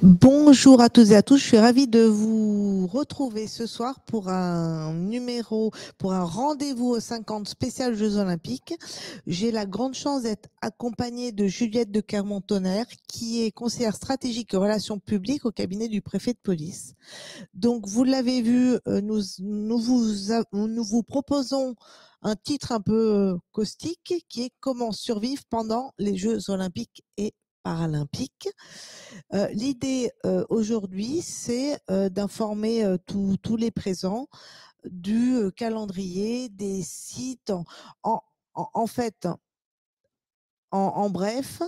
Bonjour à toutes et à tous, je suis ravie de vous retrouver ce soir pour pour un rendez-vous aux 50 spécial Jeux Olympiques. J'ai la grande chance d'être accompagnée de Juliette de Clermont-Tonnerre, qui est conseillère stratégique et relations publiques au cabinet du préfet de police. Donc, vous l'avez vu, nous vous proposons un titre un peu caustique qui est Comment survivre pendant les Jeux Olympiques et Paralympiques. L'idée aujourd'hui, c'est d'informer tous les présents du calendrier, des sites, en, en fait, en bref,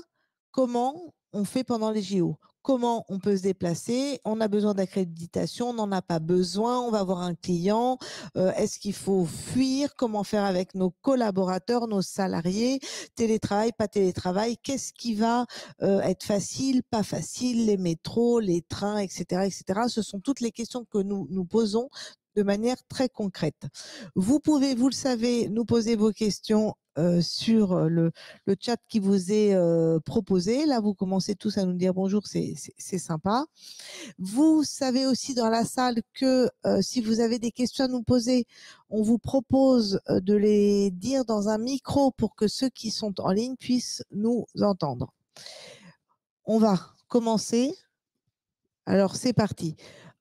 comment on fait pendant les JO. Comment on peut se déplacer? On a besoin d'accréditation, on n'en a pas besoin, on va voir un client. Est-ce qu'il faut fuir? Comment faire avec nos collaborateurs, nos salariés? Télétravail, pas télétravail? Qu'est-ce qui va être facile, pas facile? Les métros, les trains, etc., etc. Ce sont toutes les questions que nous nous posons de manière très concrète. Vous pouvez, vous le savez, nous poser vos questions sur le chat qui vous est proposé. Là, vous commencez tous à nous dire bonjour, c'est sympa. Vous savez aussi dans la salle que si vous avez des questions à nous poser, on vous propose de les dire dans un micro pour que ceux qui sont en ligne puissent nous entendre. On va commencer. Alors, c'est parti.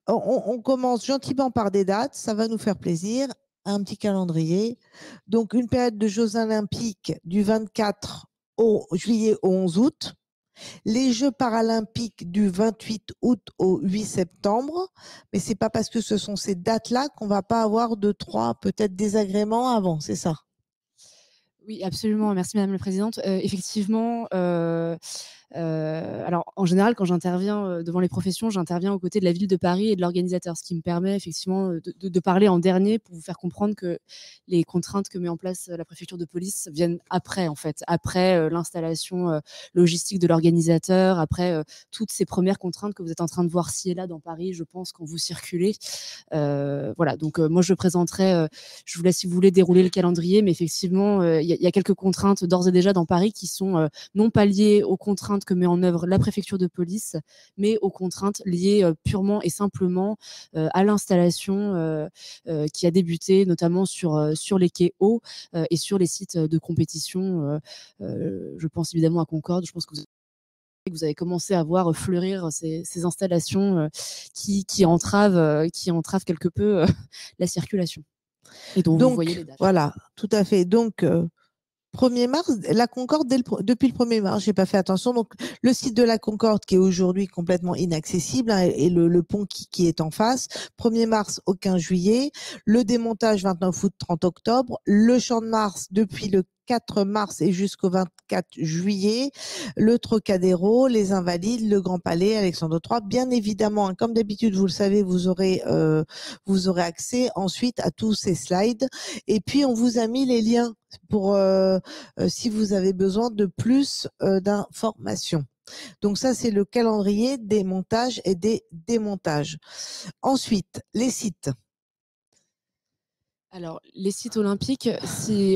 On commence gentiment par des dates, ça va nous faire plaisir. Un petit calendrier. Donc, une période de Jeux olympiques du 24 juillet au 11 août. Les Jeux paralympiques du 28 août au 8 septembre. Mais ce n'est pas parce que ce sont ces dates-là qu'on ne va pas avoir deux, trois, peut-être désagréments avant, c'est ça? Oui, absolument. Merci, Madame la Présidente. Effectivement, alors, en général, quand j'interviens devant les professions, j'interviens aux côtés de la ville de Paris et de l'organisateur, ce qui me permet effectivement de parler en dernier pour vous faire comprendre que les contraintes que met en place la préfecture de police viennent après, en fait, après l'installation logistique de l'organisateur, après toutes ces premières contraintes que vous êtes en train de voir ci et là dans Paris, je pense, quand vous circulez. Voilà, donc moi, je présenterai, je vous laisse, si vous voulez, dérouler le calendrier, mais effectivement, il y a quelques contraintes d'ores et déjà dans Paris qui sont non pas liées aux contraintes que met en œuvre la préfecture de police, mais aux contraintes liées purement et simplement à l'installation qui a débuté notamment sur les quais hauts et sur les sites de compétition. Je pense évidemment à Concorde. Je pense que vous avez commencé à voir fleurir ces installations qui entravent quelque peu la circulation et dont vous voyez les Donc, dates. voilà, tout à fait. Donc, 1er mars, la Concorde, depuis le 1er mars, j'ai pas fait attention. Donc, le site de la Concorde, qui est aujourd'hui complètement inaccessible, hein, et le pont qui est en face. 1er mars au 15 juillet. Le démontage 29 août, 30 octobre. Le Champ de Mars depuis le 4 mars et jusqu'au 24 juillet. Le Trocadéro, les Invalides, le Grand Palais, Alexandre III. Bien évidemment, hein, comme d'habitude, vous le savez, vous aurez accès ensuite à tous ces slides. Et puis, on vous a mis les liens pour si vous avez besoin de plus d'informations. Donc ça, c'est le calendrier des montages et des démontages. Ensuite, les sites. Alors, les sites olympiques,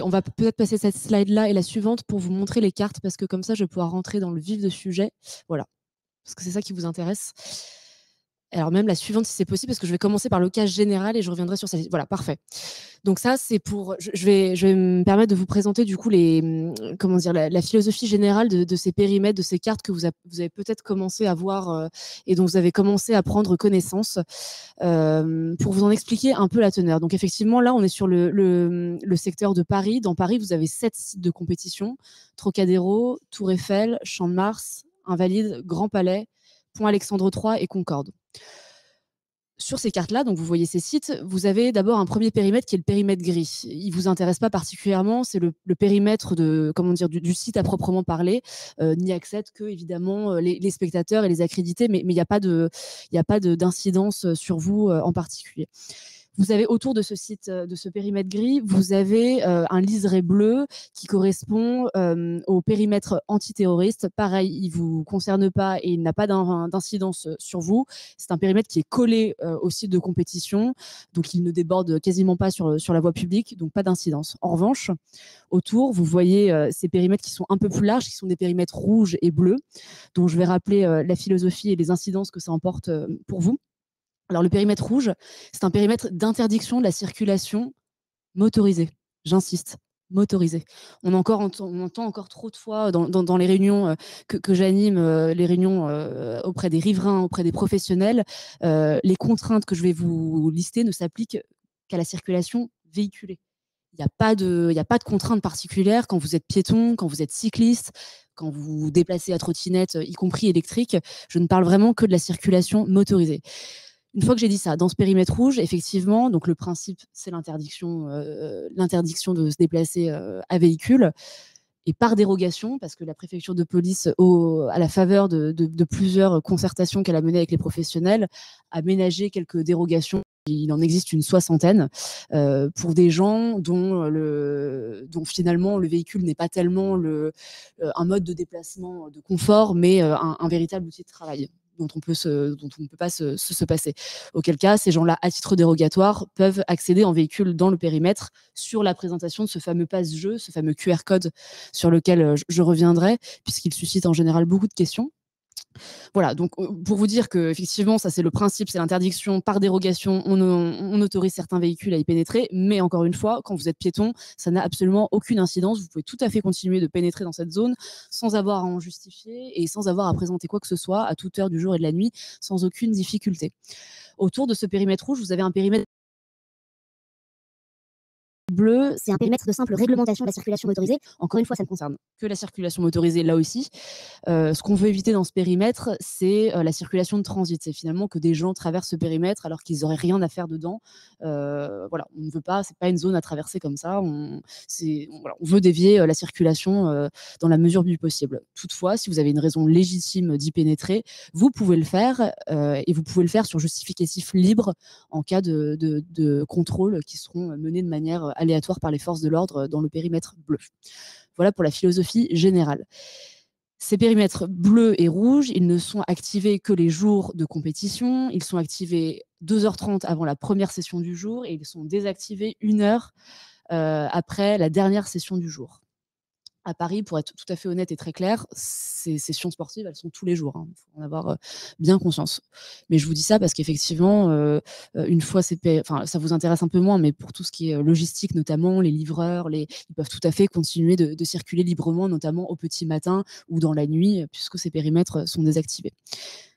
on va peut-être passer cette slide-là et la suivante pour vous montrer les cartes, parce que comme ça, je vais pouvoir rentrer dans le vif du sujet. Voilà, parce que c'est ça qui vous intéresse. Alors même la suivante, si c'est possible, parce que je vais commencer par le cas général et je reviendrai sur celle-ci. Voilà, parfait. Donc ça, c'est pour. Je vais me permettre de vous présenter du coup comment dire, la philosophie générale de ces périmètres, de ces cartes que vous avez peut-être commencé à voir et dont vous avez commencé à prendre connaissance, pour vous en expliquer un peu la teneur. Donc effectivement, là, on est sur le secteur de Paris. Dans Paris, vous avez 7 sites de compétition: Trocadéro, Tour Eiffel, Champ de Mars, Invalides, Grand Palais, Pont Alexandre III et Concorde. Sur ces cartes-là, donc vous voyez ces sites, vous avez d'abord un premier périmètre qui est le périmètre gris. Il ne vous intéresse pas particulièrement, c'est le périmètre du site à proprement parler. N'y accèdent que, évidemment, les spectateurs et les accrédités, mais il n'y a pas d'incidence sur vous en particulier. Vous avez autour de ce site, de ce périmètre gris, vous avez un liseré bleu qui correspond au périmètre antiterroriste. Pareil, il ne vous concerne pas et il n'a pas d'incidence sur vous. C'est un périmètre qui est collé au site de compétition, donc il ne déborde quasiment pas sur la voie publique, donc pas d'incidence. En revanche, autour, vous voyez ces périmètres qui sont un peu plus larges, qui sont des périmètres rouges et bleus, dont je vais rappeler la philosophie et les incidences que ça emporte pour vous. Alors, le périmètre rouge, c'est un périmètre d'interdiction de la circulation motorisée. J'insiste, motorisée. On entend encore trop de fois dans les réunions que j'anime, les réunions auprès des riverains, auprès des professionnels, les contraintes que je vais vous lister ne s'appliquent qu'à la circulation véhiculée. Il n'y a pas de contrainte particulière quand vous êtes piéton, quand vous êtes cycliste, quand vous vous déplacez à trottinette, y compris électrique. Je ne parle vraiment que de la circulation motorisée. Une fois que j'ai dit ça, dans ce périmètre rouge, effectivement, donc le principe, c'est l'interdiction de se déplacer à véhicule. Et par dérogation, parce que la préfecture de police, à la faveur de plusieurs concertations qu'elle a menées avec les professionnels, a ménagé quelques dérogations. Il en existe une soixantaine pour des gens dont finalement le véhicule n'est pas tellement un mode de déplacement de confort, mais un véritable outil de travail dont on ne peut pas se passer. Auquel cas, ces gens-là, à titre dérogatoire, peuvent accéder en véhicule dans le périmètre sur la présentation de ce fameux passe-jeu, ce fameux QR code sur lequel je reviendrai, puisqu'il suscite en général beaucoup de questions. Voilà, donc pour vous dire que effectivement, ça c'est le principe, c'est l'interdiction par dérogation, on autorise certains véhicules à y pénétrer, mais encore une fois, quand vous êtes piéton, ça n'a absolument aucune incidence, vous pouvez tout à fait continuer de pénétrer dans cette zone sans avoir à en justifier et sans avoir à présenter quoi que ce soit à toute heure du jour et de la nuit, sans aucune difficulté. Autour de ce périmètre rouge, vous avez un périmètre bleu, c'est un périmètre de simple réglementation de la circulation motorisée. Encore une fois, ça ne concerne que la circulation motorisée là aussi. Ce qu'on veut éviter dans ce périmètre, c'est la circulation de transit. C'est finalement que des gens traversent ce périmètre alors qu'ils n'auraient rien à faire dedans. Voilà, on ne veut pas, c'est pas une zone à traverser comme ça. On veut dévier la circulation dans la mesure du possible. Toutefois, si vous avez une raison légitime d'y pénétrer, vous pouvez le faire et vous pouvez le faire sur justificatif libre en cas de contrôles qui seront menés de manière aléatoire par les forces de l'ordre dans le périmètre bleu. Voilà pour la philosophie générale. Ces périmètres bleus et rouges, ils ne sont activés que les jours de compétition. Ils sont activés 2h30 avant la première session du jour et ils sont désactivés 1 heure après la dernière session du jour. À Paris, pour être tout à fait honnête et très clair, ces sessions sportives, elles sont tous les jours. Il faut en avoir bien conscience. Mais je vous dis ça parce qu'effectivement, une fois ça vous intéresse un peu moins, mais pour tout ce qui est logistique, notamment les livreurs, ils peuvent tout à fait continuer de circuler librement, notamment au petit matin ou dans la nuit, puisque ces périmètres sont désactivés.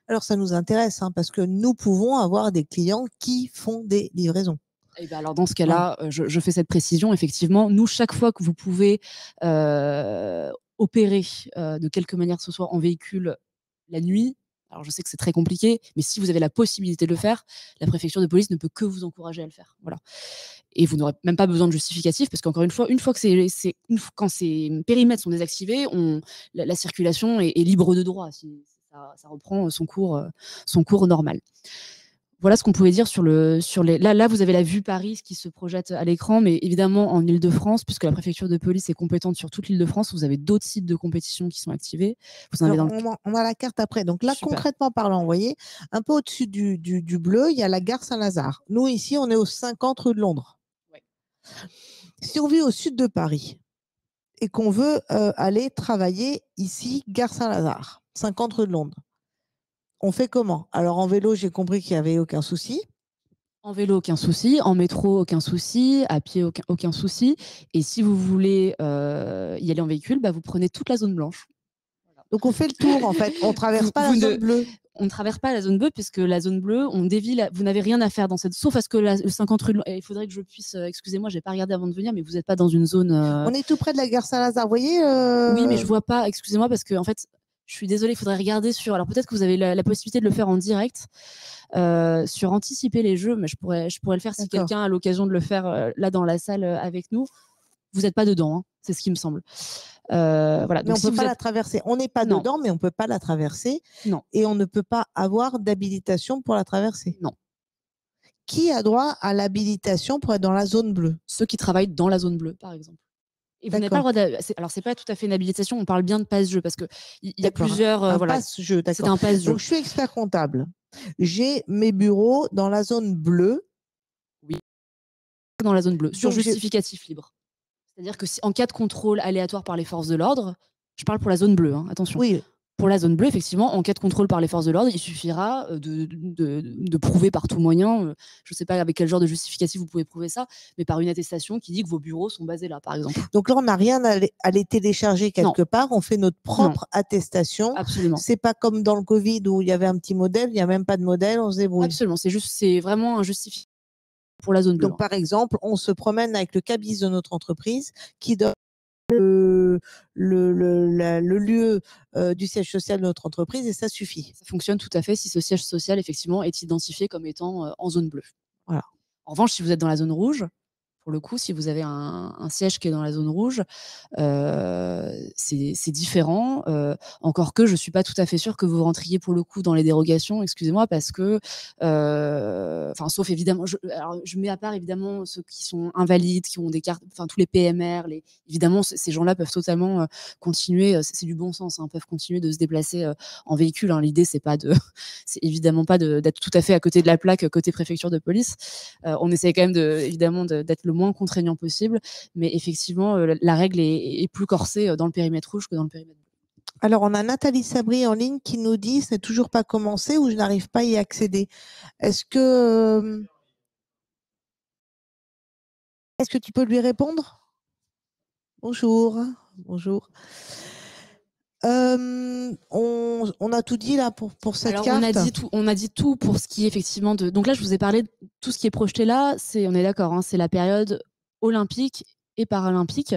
Alors, ça nous intéresse parce que nous pouvons avoir des clients qui font des livraisons. Et ben alors dans ce cas-là, je fais cette précision. Effectivement, nous, chaque fois que vous pouvez opérer de quelque manière que ce soit en véhicule la nuit, alors je sais que c'est très compliqué, mais si vous avez la possibilité de le faire, la préfecture de police ne peut que vous encourager à le faire. Voilà. Et vous n'aurez même pas besoin de justificatif, parce qu'encore une fois que quand ces périmètres sont désactivés, la circulation est libre de droit. Ça reprend son cours normal. Voilà ce qu'on pouvait dire sur les. Là, vous avez la vue Paris qui se projette à l'écran, mais évidemment en Île-de-France, puisque la préfecture de police est compétente sur toute l'Île-de-France, vous avez d'autres sites de compétition qui sont activés. Vous en avez on a la carte après. Donc là, super. Concrètement parlant, vous voyez, un peu au-dessus du bleu, il y a la gare Saint-Lazare. Nous, ici, on est au 50 rue de Londres. Ouais. Si on vit au sud de Paris et qu'on veut aller travailler ici, gare Saint-Lazare, 50 rue de Londres, on fait comment? Alors, en vélo, j'ai compris qu'il n'y avait aucun souci. En vélo, aucun souci. En métro, aucun souci. À pied, aucun souci. Et si vous voulez y aller en véhicule, vous prenez toute la zone blanche. Voilà. Donc, on fait le tour, en fait. On ne traverse pas la zone bleue. On ne traverse pas la zone bleue, puisque la zone bleue, on dévie. Vous n'avez rien à faire dans cette... Sauf à ce que le 50 rue... Il faudrait que je puisse... excusez-moi, je n'ai pas regardé avant de venir, mais vous n'êtes pas dans une zone... On est tout près de la gare Saint-Lazare, vous voyez Oui, mais je ne vois pas. Excusez-moi, parce que, en fait... Je suis désolée, il faudrait regarder sur... Alors peut-être que vous avez la possibilité de le faire en direct, sur anticiper les jeux, mais je pourrais le faire si quelqu'un a l'occasion de le faire là dans la salle avec nous. Vous n'êtes pas dedans, c'est ce qui me semble. Voilà. Mais donc, on ne peut pas la traverser. On n'est pas dedans, mais on ne peut pas la traverser. Non. Et on ne peut pas avoir d'habilitation pour la traverser. Non. qui a droit à l'habilitation pour être dans la zone bleue? Ceux qui travaillent dans la zone bleue, par exemple. Et vous n'avez pas le droit alors, c'est pas tout à fait une habilitation, on parle bien de passe-jeu parce qu'il y a plusieurs. Un voilà, passe-jeu, c'est d'accord. un passe-jeu. Donc, je suis expert comptable. J'ai mes bureaux dans la zone bleue. Oui, dans la zone bleue, sur Donc, justificatif libre. C'est-à-dire que en cas de contrôle aléatoire par les forces de l'ordre, je parle pour la zone bleue, hein, attention. Oui. Pour la zone bleue, effectivement, en cas de contrôle par les forces de l'ordre, il suffira de prouver par tout moyen, je ne sais pas avec quel genre de justificatif vous pouvez prouver ça, mais par une attestation qui dit que vos bureaux sont basés là, par exemple. Donc là, on n'a rien à les télécharger quelque part, on fait notre propre attestation. Absolument. C'est pas comme dans le Covid où il y avait un petit modèle, il n'y a même pas de modèle, on se débrouille. Absolument, c'est vraiment un justificatif pour la zone bleue. Donc par exemple, on se promène avec le cabis de notre entreprise qui donne le lieu du siège social de notre entreprise et ça suffit. Ça fonctionne tout à fait si ce siège social, effectivement, est identifié comme étant en zone bleue. Voilà. En revanche, si vous êtes dans la zone rouge, pour le coup, si vous avez un siège qui est dans la zone rouge, c'est différent. Encore que je ne suis pas tout à fait sûre que vous rentriez pour le coup dans les dérogations, excusez-moi, parce que, sauf évidemment, je mets à part évidemment ceux qui sont invalides, qui ont des cartes, tous les PMR, évidemment, ces gens-là peuvent totalement continuer, c'est du bon sens, hein, peuvent continuer de se déplacer en véhicule. Hein. L'idée, c'est évidemment pas d'être tout à fait à côté de la plaque, côté préfecture de police. On essaie quand même évidemment d'être le moins contraignant possible, mais effectivement, la règle est plus corsée dans le périmètre rouge que dans le périmètre bleu. Alors, on a Nathalie Sabri en ligne qui nous dit « Ce n'est toujours pas commencé ou je n'arrive pas à y accéder ». Est-ce que tu peux lui répondre? Bonjour. Bonjour. On a tout dit là pour cette carte. On a dit tout pour ce qui est effectivement de. Donc là, je vous ai parlé de tout ce qui est projeté là. On est d'accord, hein, c'est la période olympique et paralympique.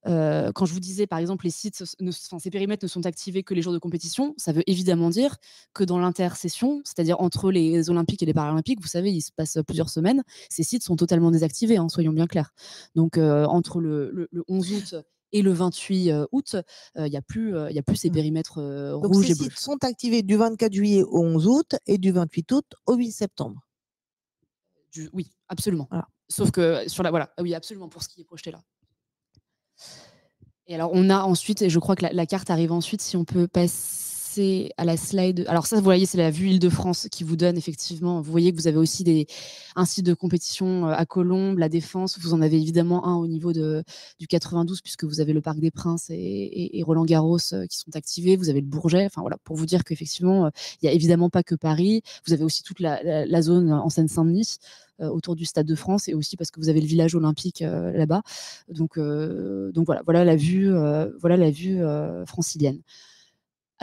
Quand je vous disais, par exemple, ces périmètres ne sont activés que les jours de compétition, ça veut évidemment dire que dans l'intercession, c'est-à-dire entre les Olympiques et les Paralympiques, vous savez, il se passe plusieurs semaines, ces sites sont totalement désactivés, hein, soyons bien clairs. Donc, entre le 11 août et le 28 août, il n'y a plus ces périmètres rouges et bleus. Donc, ces sites sont activés du 24 juillet au 11 août et du 28 août au 8 septembre. Oui, absolument. Voilà. Sauf que oui, absolument, pour ce qui est projeté là. Et alors, on a ensuite, et je crois que la carte arrive ensuite, si on peut passer à la slide. Alors ça, vous voyez, c'est la vue Île-de-France qui vous donne effectivement. Vous voyez que vous avez aussi un site de compétition à Colombes, la Défense. Vous en avez évidemment un au niveau du 92, puisque vous avez le Parc des Princes et Roland-Garros qui sont activés. Vous avez le Bourget. Enfin voilà, pour vous dire qu'effectivement, il n'y a évidemment pas que Paris. Vous avez aussi toute la zone en Seine-Saint-Denis, autour du Stade de France, et aussi parce que vous avez le village olympique là-bas. Donc voilà la vue francilienne.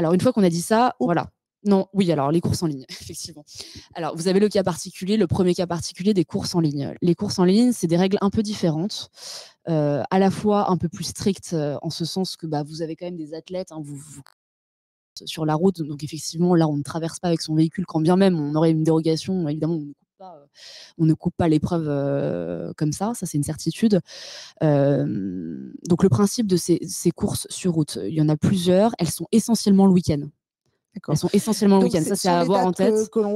Alors une fois qu'on a dit ça, voilà. Non, oui, alors les courses en ligne, effectivement. Alors vous avez le premier cas particulier des courses en ligne. Les courses en ligne, c'est des règles un peu différentes, à la fois un peu plus strictes en ce sens que vous avez quand même des athlètes, hein, vous sur la route, donc effectivement là on ne traverse pas avec son véhicule, quand bien même on aurait une dérogation, évidemment on ne coupe pas l'épreuve comme ça c'est une certitude. Donc le principe de ces courses sur route, il y en a plusieurs, elles sont essentiellement le week-end. Elles sont essentiellement le week-end, ça c'est à avoir en tête.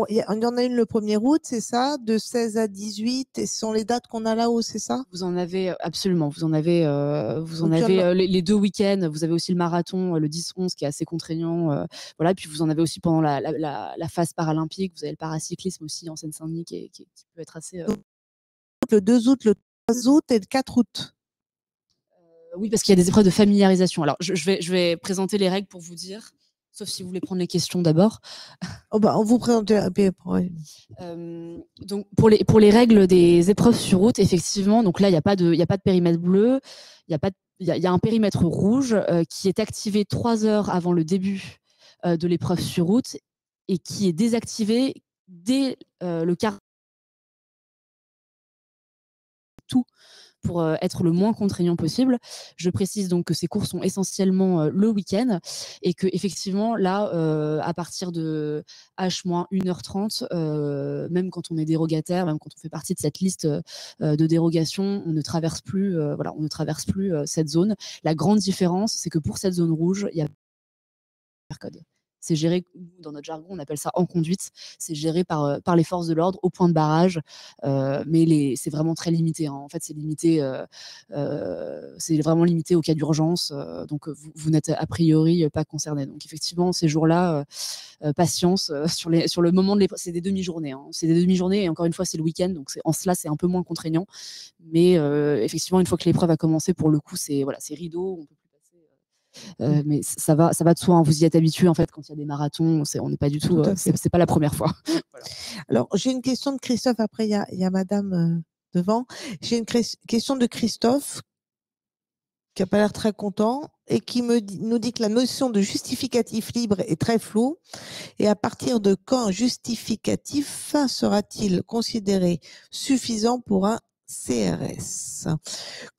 Il y en a une le 1er août, c'est ça, de 16 à 18, et ce sont les dates qu'on a là-haut, c'est ça? Vous en avez, absolument, vous en avez les 2 week-ends, vous avez aussi le marathon, le 10-11 qui est assez contraignant, voilà, puis vous en avez aussi pendant la phase paralympique, vous avez le paracyclisme aussi en Seine-Saint-Denis qui peut être assez... Le 2 août, le 3 août et le 4 août. Oui, parce qu'il y a des épreuves de familiarisation. Alors, je vais présenter les règles pour vous dire, sauf si vous voulez prendre les questions d'abord. On vous présente. Donc pour les règles des épreuves sur route, effectivement, donc là il y a pas de périmètre bleu, il y a un périmètre rouge qui est activé 3 heures avant le début de l'épreuve sur route et qui est désactivé dès le quart. Tout pour être le moins contraignant possible. Je précise donc que ces cours sont essentiellement le week-end et que effectivement là, à partir de H-1h30, même quand on est dérogataire, même quand on fait partie de cette liste de dérogations, on ne traverse plus, cette zone. La grande différence, c'est que pour cette zone rouge, il y a un code. c'est géré, dans notre jargon, on appelle ça en conduite, c'est géré par les forces de l'ordre au point de barrage, mais c'est vraiment très limité, hein. En fait, c'est limité, c'est vraiment limité aux cas d'urgence, donc vous n'êtes a priori pas concerné. Donc effectivement, ces jours-là, patience sur le moment de l'épreuve. C'est des demi-journées, hein. C'est des demi-journées et encore une fois, c'est le week-end, donc en cela, c'est un peu moins contraignant. Mais effectivement, une fois que l'épreuve a commencé, pour le coup, c'est voilà, c'est rideau, on peut plus passer. Mais ça va de soi, hein. Vous y êtes habitué en fait quand il y a des marathons. On n'est pas du tout. C'est pas la première fois. Voilà. Alors, j'ai une question de Christophe. Après, il y a Madame devant. J'ai une question de Christophe qui n'a pas l'air très content et qui nous dit que la notion de justificatif libre est très floue. Et à partir de quand un justificatif sera-t-il considéré suffisant pour un CRS?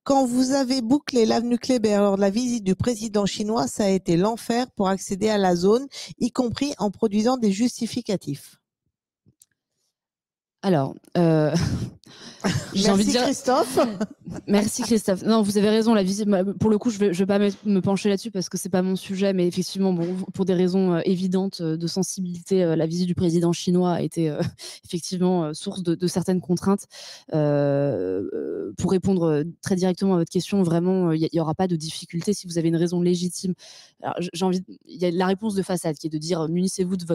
Quand vous avez bouclé l'avenue Kléber lors de la visite du président chinois, ça a été l'enfer pour accéder à la zone, y compris en produisant des justificatifs. Alors, j'ai envie de dire... Christophe. Merci Christophe. Non, vous avez raison. La visite, pour le coup, je vais pas me pencher là-dessus parce que c'est pas mon sujet, mais effectivement, bon, pour des raisons évidentes de sensibilité, la visite du président chinois a été effectivement source de certaines contraintes. Pour répondre très directement à votre question, vraiment, il y aura pas de difficulté si vous avez une raison légitime. Alors, il y a la réponse de façade qui est de dire munissez-vous de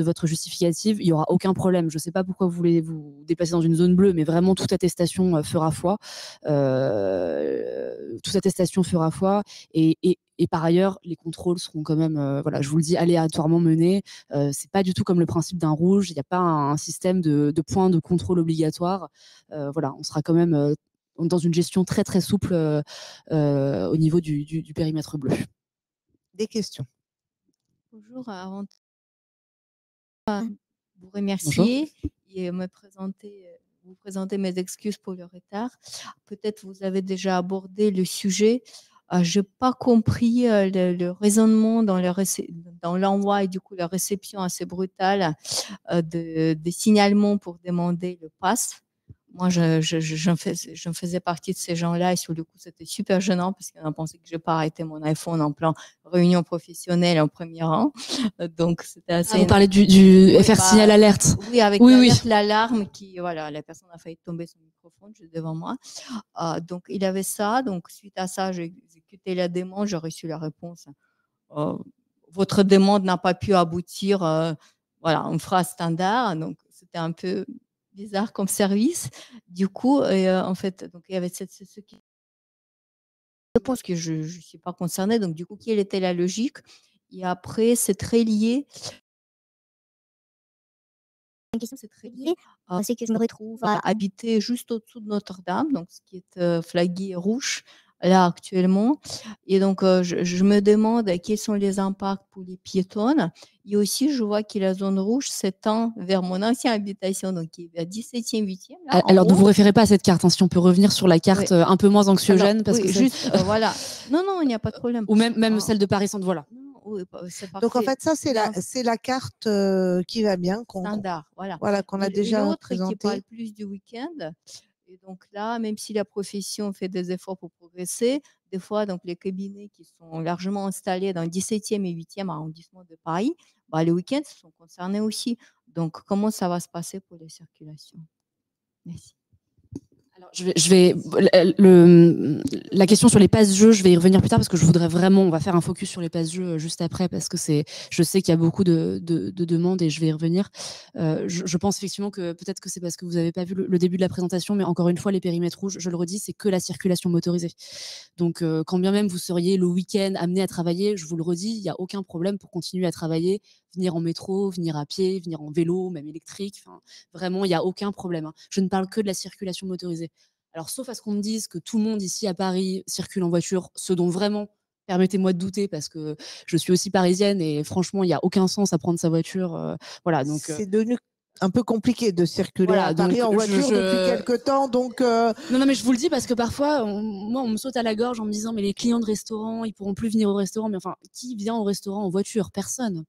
votre justificative. Il y aura aucun problème. Je sais pas pourquoi vous voulez vous déplacer dans une zone bleue, mais vraiment toute attestation fera foi. Toute attestation fera foi. Et par ailleurs, les contrôles seront quand même, voilà, je vous le dis, aléatoirement menés. C'est pas du tout comme le principe d'un rouge. Il n'y a pas un système de points de contrôle obligatoire. Voilà, on sera quand même dans une gestion très très souple au niveau du périmètre bleu. Des questions? Bonjour, avant de vous remercier et vous présenter mes excuses pour le retard. Peut-être vous avez déjà abordé le sujet. Je n'ai pas compris le raisonnement dans l'envoi et du coup la réception assez brutale des signalements pour demander le pass. Moi, je faisais partie de ces gens-là et sur le coup, c'était super gênant parce qu'on a pensé que je n'ai pas arrêté mon iPhone en plein réunion professionnelle en premier rang. Donc, c'était assez... vous parlez du FR Signal Alerte. Oui, avec l'alarme qui, voilà, la personne a failli tomber son microphone juste devant moi. Donc, il avait ça. Donc, suite à ça, j'ai exécuté la demande. J'ai reçu la réponse. Votre demande n'a pas pu aboutir. Voilà, une phrase standard. Donc, c'était un peu bizarre comme service. Du coup, en fait, donc il y avait ce qui... Je pense que je ne suis pas concernée. Donc, du coup, quelle était la logique? Et après, c'est très lié. Une question, c'est très lié. C'est que je me retrouve à habiter juste au-dessous de Notre-Dame, donc ce qui est flagué rouge là actuellement. Et donc, je me demande quels sont les impacts pour les piétonnes. Et aussi, je vois que la zone rouge s'étend vers mon ancienne habitation, donc qui est vers 17e, 8e. Là, alors, ne vous référez pas à cette carte, hein, si on peut revenir sur la carte un peu moins anxiogène. Alors, parce que juste, voilà. Non, il n'y a pas de problème. Ou même celle de Paris-Centre, voilà. Oui, donc en fait, ça c'est la carte qui va bien, standard, voilà, qu'on a déjà présentée. Qui parle plus du week-end. Et donc là, même si la profession fait des efforts pour progresser, des fois, donc les cabinets qui sont largement installés dans le 17e et 8e arrondissement de Paris, les week-ends sont concernés aussi. Donc, comment ça va se passer pour les circulations? Merci. Alors, la question sur les passes-jeux, je vais y revenir plus tard parce que je voudrais vraiment, on va faire un focus sur les passes-jeux juste après parce que je sais qu'il y a beaucoup de demandes et je vais y revenir. Je pense effectivement que peut-être que c'est parce que vous n'avez pas vu le début de la présentation, mais encore une fois, les périmètres rouges, je le redis, c'est que la circulation motorisée. Donc, quand bien même vous seriez le week-end amené à travailler, je vous le redis, il n'y a aucun problème pour continuer à travailler, venir en métro, venir à pied, venir en vélo, même électrique. Enfin, vraiment, il n'y a aucun problème, hein. Je ne parle que de la circulation motorisée. Alors, sauf à ce qu'on me dise que tout le monde ici à Paris circule en voiture, ce dont vraiment, permettez-moi de douter parce que je suis aussi parisienne et franchement, il n'y a aucun sens à prendre sa voiture. Voilà, donc, c'est devenu un peu compliqué de circuler à Paris en voiture depuis quelques temps. Donc Non, mais je vous le dis parce que parfois, moi, on me saute à la gorge en me disant mais les clients de restaurant, ils pourront plus venir au restaurant. Mais enfin, qui vient au restaurant en voiture? Personne.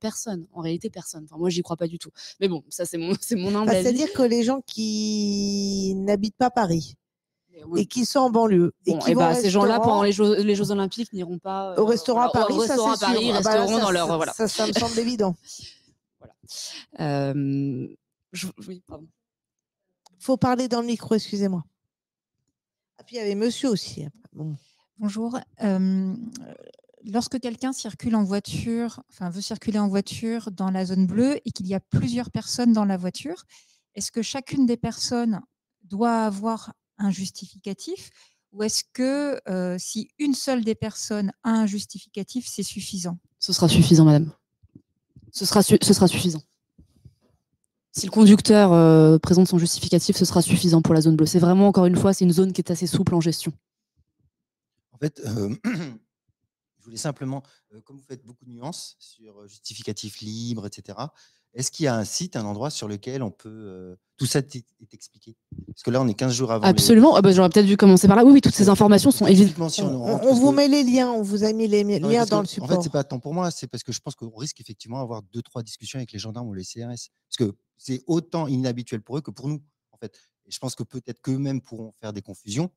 En réalité, personne. Enfin, moi, j'y crois pas du tout. Mais bon, ça, c'est mon humble avis. C'est-à-dire que les gens qui n'habitent pas Paris. Oui. et qui sont en banlieue. Bon, et qui vont au ces gens-là, pendant restaurant, les Jeux Olympiques, n'iront pas au restaurant à Paris, au ça restaurant à c'est Paris, sûr. ils Ah bah là, resteront dans leur voilà. ça me semble évident. Voilà. Oui, pardon. Faut parler dans le micro, excusez-moi. Et puis il y avait monsieur aussi. Bon. Bonjour. Lorsque quelqu'un circule en voiture, veut circuler en voiture dans la zone bleue et qu'il y a plusieurs personnes dans la voiture, est-ce que chacune des personnes doit avoir un justificatif ou est-ce que si une seule des personnes a un justificatif, c'est suffisant? Ce sera suffisant, madame. Ce sera suffisant. Si le conducteur présente son justificatif, ce sera suffisant pour la zone bleue. C'est vraiment, encore une fois, c'est une zone qui est assez souple en gestion. En fait, je voulais simplement, comme vous faites beaucoup de nuances sur justificatif libre, etc., est-ce qu'il y a un site, un endroit sur lequel on peut. Tout ça est expliqué? Parce que là, on est 15 jours avant. Absolument. J'aurais peut-être dû commencer par là. Oui, toutes ces informations sont évidentes. Si on vous met les liens, on vous a mis les liens dans le support. En fait, c'est pas tant pour moi, c'est parce que je pense qu'on risque effectivement d'avoir 2-3 discussions avec les gendarmes ou les CRS. Parce que c'est autant inhabituel pour eux que pour nous, en fait. Et je pense que peut-être qu'eux-mêmes pourront faire des confusions.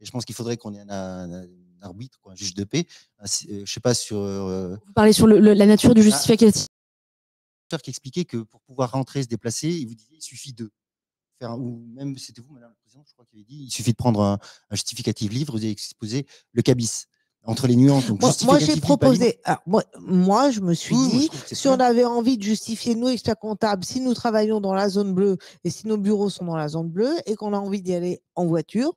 Et je pense qu'il faudrait qu'on ait un arbitre, un juge de paix. Je sais pas sur. Vous parlez sur la nature du justificatif. Qui expliquait que pour pouvoir rentrer, se déplacer, il vous disait il suffit de faire, ou même c'était vous, Madame la Présidente, je crois, qui avait dit il suffit de prendre un justificatif livre, vous avez exposé le cabis. Entre les nuances, donc moi j'ai proposé, moi je me suis dit, si on avait envie de justifier, nous, experts comptables, si nous travaillons dans la zone bleue et si nos bureaux sont dans la zone bleue et qu'on a envie d'y aller en voiture,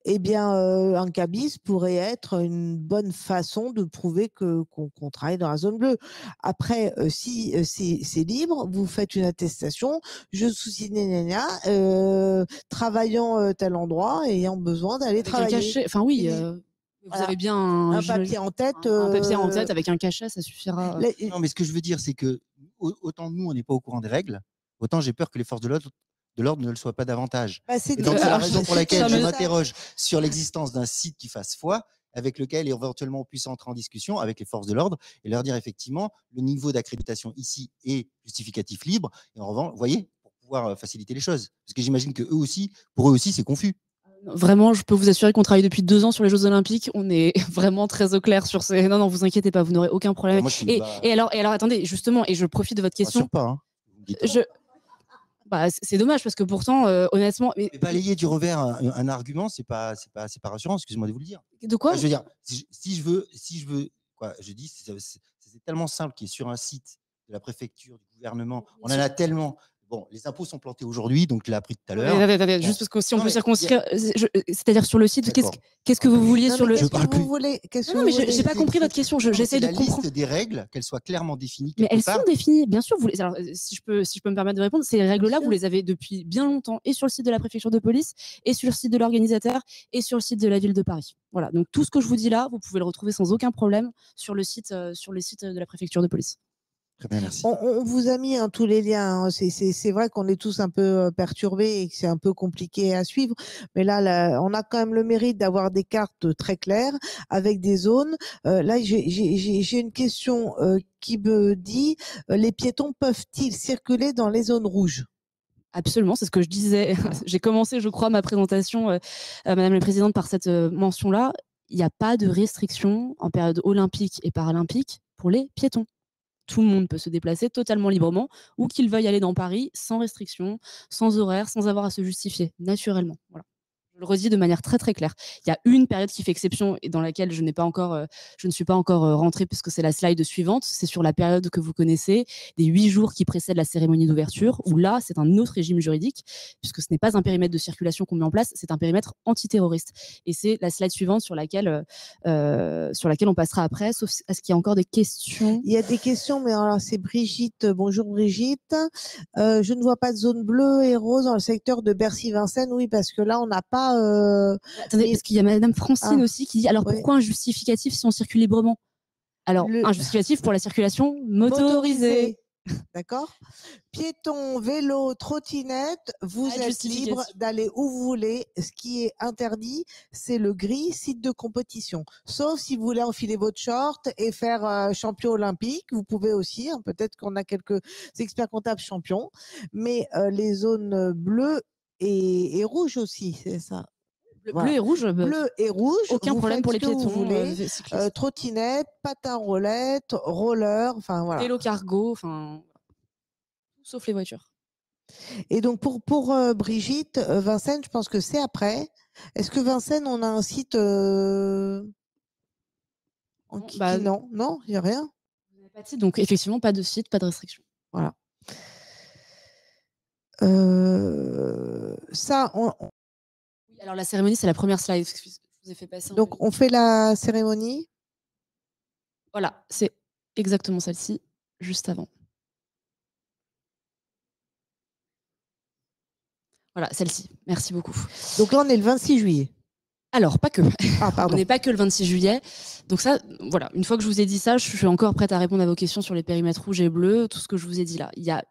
eh bien, un cabis pourrait être une bonne façon de prouver qu'on travaille dans la zone bleue. Après, si c'est libre, vous faites une attestation, je suis travaillant tel endroit, ayant besoin d'aller travailler. Un cachet, oui. Vous avez bien un papier en tête. Un papier en tête avec un cachet, ça suffira. Non, mais ce que je veux dire, c'est que autant nous, on n'est pas au courant des règles, autant j'ai peur que les forces de l'ordre ne le soient pas davantage. Et donc, c'est la raison pour laquelle je m'interroge sur l'existence d'un site qui fasse foi, avec lequel éventuellement on puisse entrer en discussion avec les forces de l'ordre et leur dire effectivement le niveau d'accréditation ici est justificatif libre. Et en revanche, vous voyez, pour pouvoir faciliter les choses. Parce que j'imagine que pour eux aussi, c'est confus. Vraiment, je peux vous assurer qu'on travaille depuis 2 ans sur les Jeux Olympiques. On est vraiment très au clair sur ces. Non, vous inquiétez pas, vous n'aurez aucun problème. Moi, et alors, attendez, justement, et je profite de votre question. Pas, c'est dommage parce que pourtant, honnêtement. Mais balayer du revers un argument, c'est pas rassurant. Excusez-moi de vous le dire. De quoi? Je veux dire, si je veux, quoi, je dis, c'est tellement simple qu'il est sur un site de la préfecture, du gouvernement. On en a tellement. Bon, les impôts sont plantés aujourd'hui, donc je l'ai appris tout à l'heure. Juste parce que si on peut circonscrire, c'est-à-dire sur le site, qu'est-ce que vous vouliez sur le site? Non, mais j'ai pas compris votre question. J'essaie de comprendre. La liste des règles, qu'elles soient clairement définies. Mais elles sont définies, bien sûr. Alors, si je peux me permettre de répondre, ces règles-là, vous les avez depuis bien longtemps, et sur le site de la préfecture de police, et sur le site de l'organisateur, et sur le site de la ville de Paris. Voilà. Donc tout ce que je vous dis là, vous pouvez le retrouver sans aucun problème sur le site de la préfecture de police. Très bien, merci. On vous a mis tous les liens. C'est vrai qu'on est tous un peu perturbés et que c'est un peu compliqué à suivre. Mais là, on a quand même le mérite d'avoir des cartes très claires avec des zones. Là, j'ai une question qui me dit les piétons peuvent-ils circuler dans les zones rouges? Absolument, c'est ce que je disais. J'ai commencé, je crois, ma présentation, Madame la Présidente, par cette mention-là. Il n'y a pas de restriction en période olympique et paralympique pour les piétons. Tout le monde peut se déplacer totalement librement, ou qu'il veuille aller dans Paris sans restriction, sans horaire, sans avoir à se justifier, naturellement. Voilà. Je le redis de manière très très claire. Il y a une période qui fait exception et dans laquelle je ne suis pas encore rentrée puisque c'est la slide suivante. C'est sur la période que vous connaissez, des 8 jours qui précèdent la cérémonie d'ouverture, où là, c'est un autre régime juridique puisque ce n'est pas un périmètre de circulation qu'on met en place, c'est un périmètre antiterroriste. Et c'est la slide suivante sur laquelle on passera après, sauf est-ce qu'il y a encore des questions? Il y a des questions, mais alors c'est Brigitte. Bonjour Brigitte. Je ne vois pas de zone bleue et rose dans le secteur de Bercy-Vincennes. Oui, parce que là, on n'a pas... Attendez, parce qu'il y a Madame Francine aussi qui dit alors pourquoi un justificatif si on circule librement? Alors, un justificatif pour la circulation motorisée. D'accord. Piétons, vélo, trottinette, vous êtes libre d'aller où vous voulez. Ce qui est interdit, c'est le gris site de compétition. Sauf si vous voulez enfiler votre short et faire champion olympique. Vous pouvez aussi. Peut-être qu'on a quelques experts comptables champions. Mais les zones bleues et rouges aussi, c'est ça. Bleu et rouge, bleu et rouge. Aucun problème pour les piétons. Vous voulez, trottinette, patin roulette, roller, enfin voilà. Vélo cargo, enfin sauf les voitures. Et donc pour Brigitte, Vincennes, je pense que c'est après. Est-ce que Vincennes, on a un site non, il n'y a rien. Vous n'avez pas de site, donc effectivement pas de site, pas de restriction. Voilà. Ça, Oui, alors la cérémonie, c'est la première slide. Je vous ai fait passer. Donc on fait la cérémonie. Voilà, c'est exactement celle-ci, juste avant. Voilà, celle-ci. Merci beaucoup. Donc là, on est le 26 juillet. Alors, pas que. Ah, pardon. On n'est pas que le 26 juillet. Donc ça, voilà, une fois que je vous ai dit ça, je suis encore prête à répondre à vos questions sur les périmètres rouges et bleus, tout ce que je vous ai dit là. Il y a,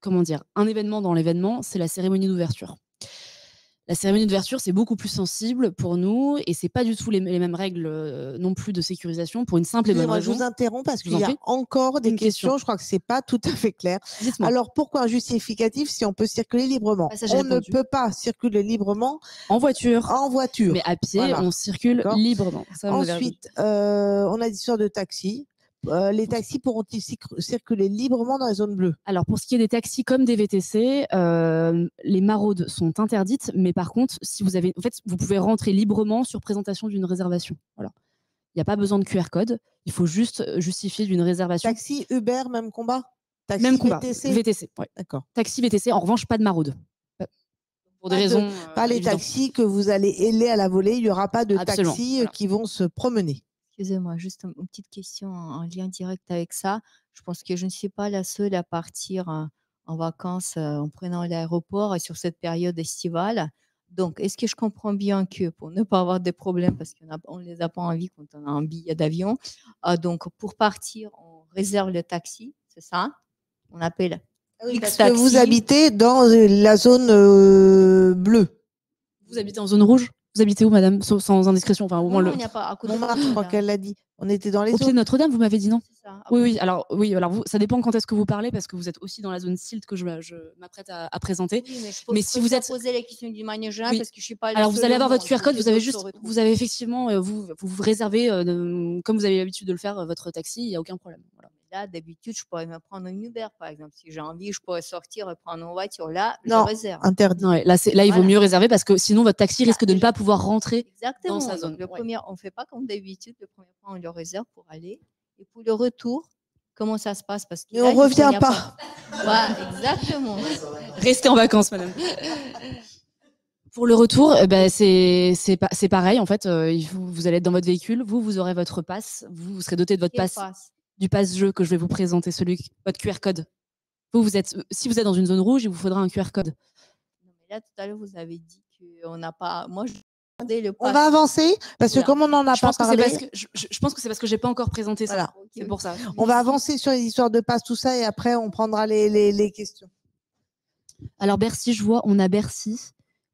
comment dire, un événement dans l'événement, c'est la cérémonie d'ouverture. La cérémonie d'ouverture, c'est beaucoup plus sensible pour nous et c'est pas du tout les mêmes règles non plus de sécurisation pour une simple et bonne raison. Je vous interromps parce qu'il y a encore des questions. Je crois que c'est pas tout à fait clair. Alors pourquoi un justificatif si on peut circuler librement? On ne peut pas circuler librement en voiture. En voiture. Mais à pied, on circule librement. Ça, ensuite, on a l'histoire de taxis. Les taxis pourront-ils circuler librement dans les zones bleues? Alors, pour ce qui est des taxis comme des VTC, les maraudes sont interdites, mais par contre, si vous avez, en fait, vous pouvez rentrer librement sur présentation d'une réservation. Voilà. Il n'y a pas besoin de QR code. Il faut juste justifier d'une réservation. Taxi, Uber, même combat? Taxi, même combat. VTC, VTC, ouais. D'accord. Taxi, VTC, en revanche, pas de maraude. Pour des raisons. Pas les taxis que vous allez héler à la volée. Il n'y aura pas de Absolument, taxis qui vont se promener. Excusez-moi, juste une petite question en lien direct avec ça. Je pense que je ne suis pas la seule à partir en vacances en prenant l'aéroport sur cette période estivale. Donc, est-ce que je comprends bien que pour ne pas avoir de problèmes, parce qu'on ne les a pas envie quand on a un billet d'avion, donc pour partir, on réserve le taxi, c'est ça? On appelle Parce que vous habitez dans la zone bleue. Vous habitez en zone rouge? Vous habitez où, madame? Sans indiscrétion, enfin, au moins non, il n'y a pas à côté. Montmartre, je crois qu'elle l'a dit. On était dans les Au pied de Notre-Dame, vous m'avez dit non? C'est ça. Oui. Alors vous, ça dépend quand est-ce que vous parlez, parce que vous êtes aussi dans la zone SILT que je m'apprête à présenter. Oui, mais si vous êtes poser les questions d'une manière générale, parce que je suis pas. Alors vous allez avoir votre QR code. Vous avez effectivement, vous réservez comme vous avez l'habitude de le faire votre taxi. Il n'y a aucun problème. Voilà. Là, d'habitude, je pourrais me prendre une Uber, par exemple. Si j'ai envie, je pourrais sortir et prendre une voiture. Là, non, je réserve. Interdit. Non, là, il vaut mieux réserver parce que sinon, votre taxi risque de ne pas pouvoir rentrer dans sa zone. On ne fait pas comme d'habitude. Le premier point, on le réserve pour aller. Et pour le retour, comment ça se passe? Parce que on ne revient pas. Ouais, exactement. Restez en vacances, madame. Pour le retour, c'est pareil. En fait, vous allez être dans votre véhicule. Vous aurez votre passe. Vous serez doté de votre passe. Du passe-jeu que je vais vous présenter, votre QR code. Si vous êtes dans une zone rouge, il vous faudra un QR code. Non, mais là, tout à l'heure, vous avez dit qu'on n'a pas. Moi, on va avancer parce que comme on n'en a pas parlé. Je pense que c'est parce que je n'ai pas encore présenté ça. Voilà. C'est pour ça. On va avancer sur les histoires de passe, tout ça, et après, on prendra les questions. Alors, Bercy, je vois, on a Bercy.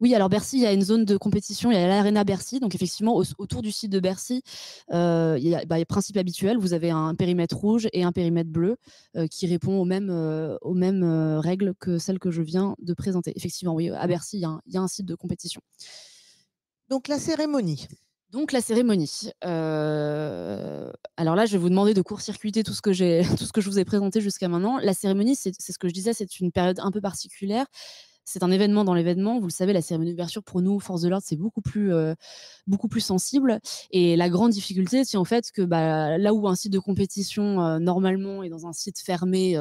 Oui, alors Bercy, il y a une zone de compétition, il y a l'Arena Bercy. Donc effectivement, autour du site de Bercy, il y a le principe habituel. Vous avez un périmètre rouge et un périmètre bleu qui répond aux mêmes règles que celles que je viens de présenter. Effectivement, oui, à Bercy, il y a un site de compétition. Donc la cérémonie. Alors là, je vais vous demander de court-circuiter tout ce que je vous ai présenté jusqu'à maintenant. La cérémonie, c'est ce que je disais, c'est une période un peu particulière. C'est un événement dans l'événement. Vous le savez, la cérémonie d'ouverture, pour nous, force de l'ordre, c'est beaucoup plus sensible. Et la grande difficulté, c'est en fait que là où un site de compétition, normalement, est dans un site fermé,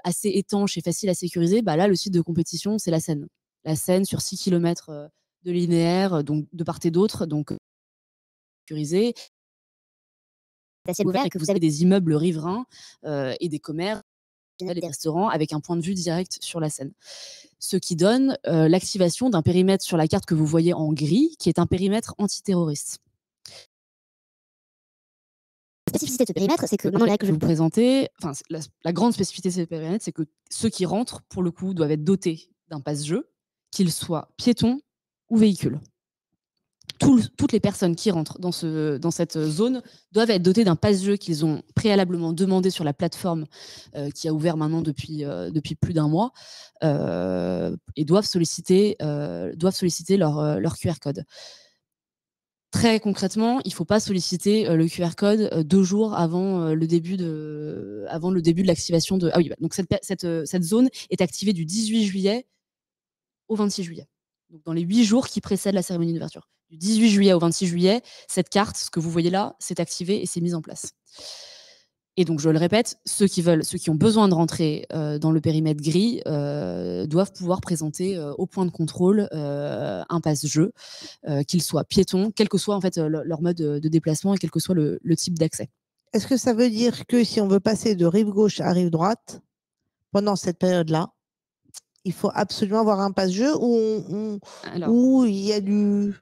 assez étanche et facile à sécuriser, là, le site de compétition, c'est la Seine. La Seine sur 6 km de linéaire, donc de part et d'autre, donc sécurisé. C'est ouvert et que vous avez des immeubles riverains et des commerces, des restaurants avec un point de vue direct sur la Seine. Ce qui donne l'activation d'un périmètre sur la carte que vous voyez en gris, qui est un périmètre antiterroriste. La spécificité de ce périmètre, c'est que maintenant, là que je vais vous présenter, la grande spécificité de ce périmètre, c'est que ceux qui rentrent, pour le coup, doivent être dotés d'un passe-jeu, qu'ils soient piétons ou véhicules. toutes les personnes qui rentrent dans cette zone doivent être dotées d'un pass-jeu qu'ils ont préalablement demandé sur la plateforme qui a ouvert maintenant depuis plus d'un mois et doivent solliciter leur QR code. Très concrètement, il ne faut pas solliciter le QR code 2 jours avant le début de l'activation de... Ah oui, donc cette zone est activée du 18 juillet au 26 juillet. Donc dans les 8 jours qui précèdent la cérémonie d'ouverture. Du 18 juillet au 26 juillet, cette carte, ce que vous voyez là, s'est activée et s'est mise en place. Et donc, je le répète, ceux qui ont besoin de rentrer dans le périmètre gris doivent pouvoir présenter au point de contrôle un passe-jeu, qu'il soit piéton, quel que soit en fait leur mode de déplacement et quel que soit le type d'accès. Est-ce que ça veut dire que si on veut passer de rive gauche à rive droite, pendant cette période-là, il faut absolument avoir un passe-jeu ou il y a du...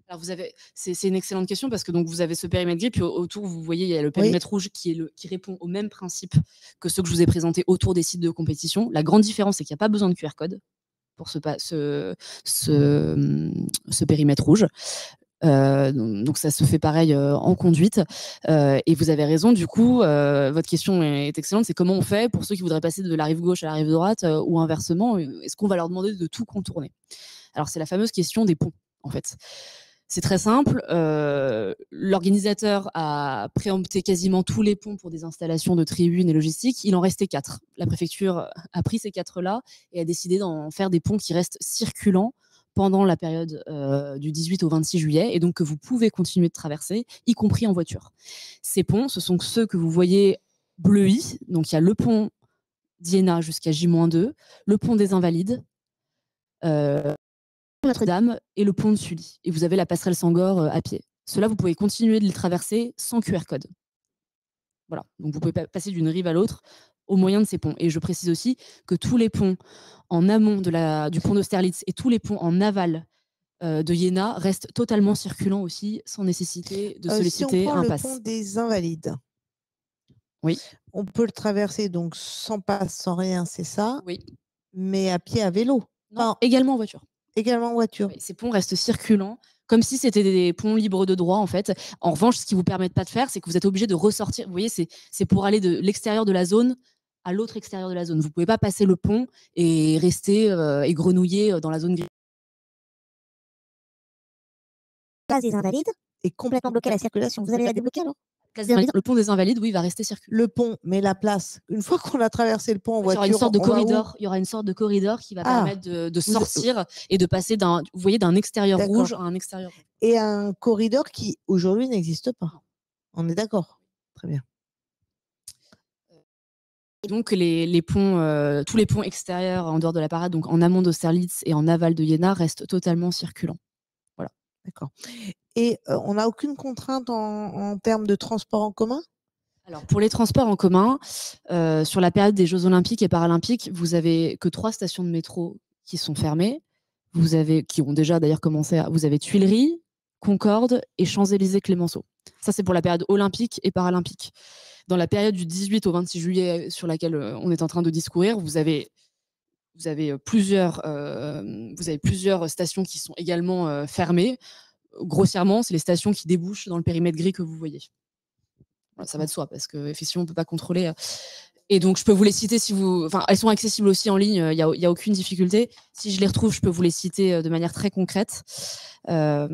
Alors c'est une excellente question parce que donc vous avez ce périmètre gris, puis autour vous voyez il y a le périmètre rouge qui répond au même principe que ceux que je vous ai présentés autour des sites de compétition. La grande différence c'est qu'il n'y a pas besoin de QR code pour ce périmètre rouge. Donc ça se fait pareil en conduite et vous avez raison du coup votre question est excellente, c'est comment on fait pour ceux qui voudraient passer de la rive gauche à la rive droite ou inversement, est-ce qu'on va leur demander de tout contourner? Alors c'est la fameuse question des ponts en fait. C'est très simple. L'organisateur a préempté quasiment tous les ponts pour des installations de tribunes et logistique. Il en restait 4. La préfecture a pris ces 4-là et a décidé d'en faire des ponts qui restent circulants pendant la période du 18 au 26 juillet et donc que vous pouvez continuer de traverser, y compris en voiture. Ces ponts, ce sont ceux que vous voyez bleuis. Donc il y a le pont d'Iéna jusqu'à J-2, le pont des Invalides, Notre-Dame et le pont de Sully. Et vous avez la passerelle Sangor à pied. Ceux-là, vous pouvez continuer de les traverser sans QR code. Voilà. Donc vous pouvez passer d'une rive à l'autre au moyen de ces ponts. Et je précise aussi que tous les ponts en amont du pont d'Austerlitz et tous les ponts en aval de Iéna restent totalement circulants aussi, sans nécessité de solliciter un pass. Si on prend le pont des Invalides, oui. On peut le traverser donc sans pass, sans rien, c'est ça? Oui. Mais à pied, à vélo? Non, également en voiture. Également en voiture. Oui, ces ponts restent circulants, comme si c'était des ponts libres de droit, en fait. En revanche, ce qui ne vous permet pas de faire, c'est que vous êtes obligé de ressortir. Vous voyez, c'est pour aller de l'extérieur de la zone à l'autre extérieur de la zone. Vous ne pouvez pas passer le pont et rester et grenouiller dans la zone grise. Place des Invalides est complètement bloquée à la circulation. Vous allez la débloquer alors? Le pont des Invalides, oui, va rester circulant. Le pont, mais la place, une fois qu'on a traversé le pont en voiture, il y aura une sorte de corridor qui va permettre de sortir et de passer d'un extérieur rouge à un extérieur. Et un corridor qui aujourd'hui n'existe pas. On est d'accord. Très bien. Donc les ponts, tous les ponts extérieurs en dehors de la parade, donc en amont d'Austerlitz et en aval de Iéna, restent totalement circulants. Voilà. D'accord. Et on n'a aucune contrainte en termes de transport en commun? Alors, pour les transports en commun, sur la période des Jeux Olympiques et Paralympiques, vous avez que 3 stations de métro qui sont fermées. Qui ont déjà d'ailleurs commencé vous avez Tuileries, Concorde et Champs-Élysées-Clémenceau. Ça, c'est pour la période olympique et paralympique. Dans la période du 18 au 26 juillet sur laquelle on est en train de discourir, vous avez plusieurs stations qui sont également fermées. Grossièrement, c'est les stations qui débouchent dans le périmètre gris que vous voyez. Voilà, ça va de soi parce qu'effectivement, on ne peut pas contrôler. Et donc, je peux vous les citer elles sont accessibles aussi en ligne, il n'y a aucune difficulté. Si je les retrouve, je peux vous les citer de manière très concrète. Je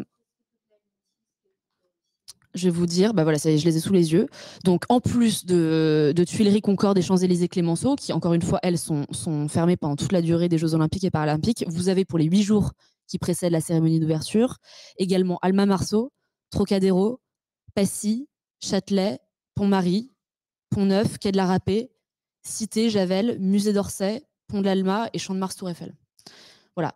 vais vous dire, voilà, je les ai sous les yeux. Donc, en plus de Tuileries, Concorde et Champs-Élysées-Clémenceau, qui, encore une fois, elles sont fermées pendant toute la durée des Jeux Olympiques et Paralympiques, vous avez pour les 8 jours qui précèdent la cérémonie d'ouverture, également Alma-Marceau, Trocadéro, Passy, Châtelet, Pont-Marie, Pont-Neuf, Quai de la Râpée, Cité, Javel, Musée d'Orsay, Pont de l'Alma et Champ de Mars Tour Eiffel. Voilà,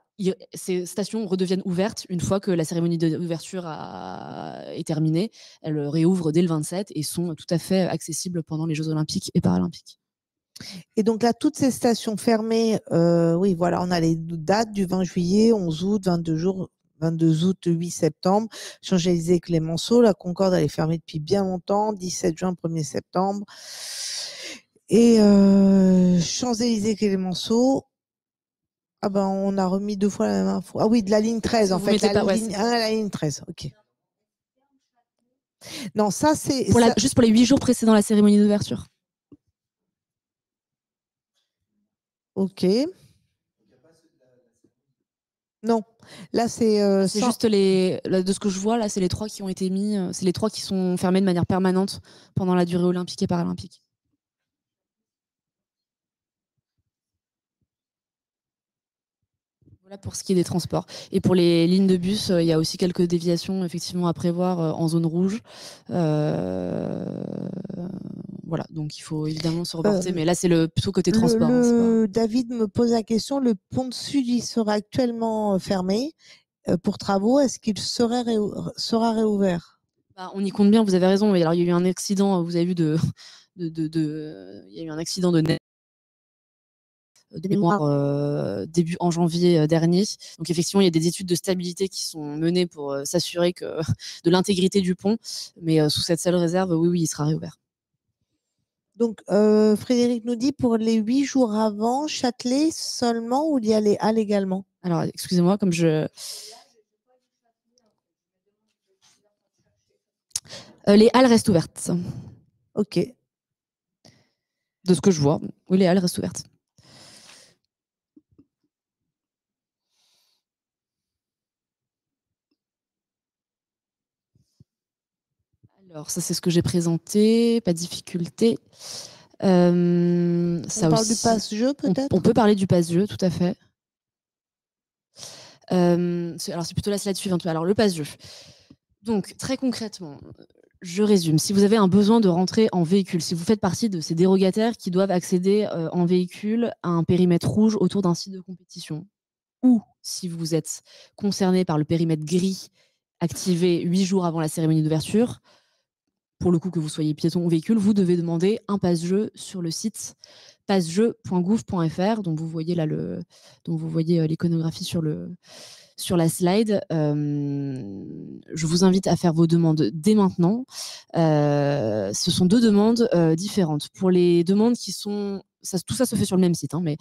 ces stations redeviennent ouvertes une fois que la cérémonie d'ouverture est terminée. Elles réouvrent dès le 27 et sont tout à fait accessibles pendant les Jeux Olympiques et Paralympiques. Et donc là, toutes ces stations fermées, oui, voilà, on a les dates du 20 juillet, 11 août, 22 août, 8 septembre, Champs-Élysées, Clémenceau, la Concorde, elle est fermée depuis bien longtemps, 17 juin, 1er septembre. Et Champs-Élysées, Clémenceau, Ah ben, on a remis 2 fois la même info. Ah oui, de la ligne 13, en fait. La ligne 13, ok. Non, ça, c'est... Juste pour les 8 jours précédant la cérémonie d'ouverture. Ok. Non, là, c'est... c'est juste de ce que je vois, là, c'est les 3 qui ont été mis, c'est les 3 qui sont fermés de manière permanente pendant la durée olympique et paralympique. Voilà pour ce qui est des transports. Et pour les lignes de bus, il y a aussi quelques déviations effectivement à prévoir en zone rouge. Voilà, donc il faut évidemment se reporter. Mais là, c'est plutôt côté transport. David me pose la question, le pont de Sud, il sera actuellement fermé pour travaux. Est-ce qu'il sera réouvert? On y compte bien, vous avez raison. Alors, il y a eu un accident, vous avez vu, il y a eu un accident de neige de mémoire début en janvier dernier. Donc effectivement, il y a des études de stabilité qui sont menées pour s'assurer de l'intégrité du pont. Mais sous cette seule réserve, oui, il sera réouvert. Donc Frédéric nous dit pour les 8 jours avant, Châtelet seulement ou il y a les Halles également? Alors excusez-moi, comme les Halles restent ouvertes. Ok. De ce que je vois, oui, les Halles restent ouvertes. Alors, ça, c'est ce que j'ai présenté. Pas de difficulté. On parle du passe-jeu, peut-être? On peut parler du passe-jeu, tout à fait. Alors, c'est plutôt la slide suivante. Alors, le passe-jeu. Donc, très concrètement, je résume. Si vous avez un besoin de rentrer en véhicule, si vous faites partie de ces dérogataires qui doivent accéder en véhicule à un périmètre rouge autour d'un site de compétition, ou si vous êtes concerné par le périmètre gris activé 8 jours avant la cérémonie d'ouverture, pour le coup que vous soyez piéton ou véhicule, vous devez demander un passe-jeu sur le site passejeu.gouv.fr dont vous voyez là l'iconographie sur la slide. Je vous invite à faire vos demandes dès maintenant. Ce sont 2 demandes différentes. Pour les demandes qui sont... tout ça se fait sur le même site, hein, mais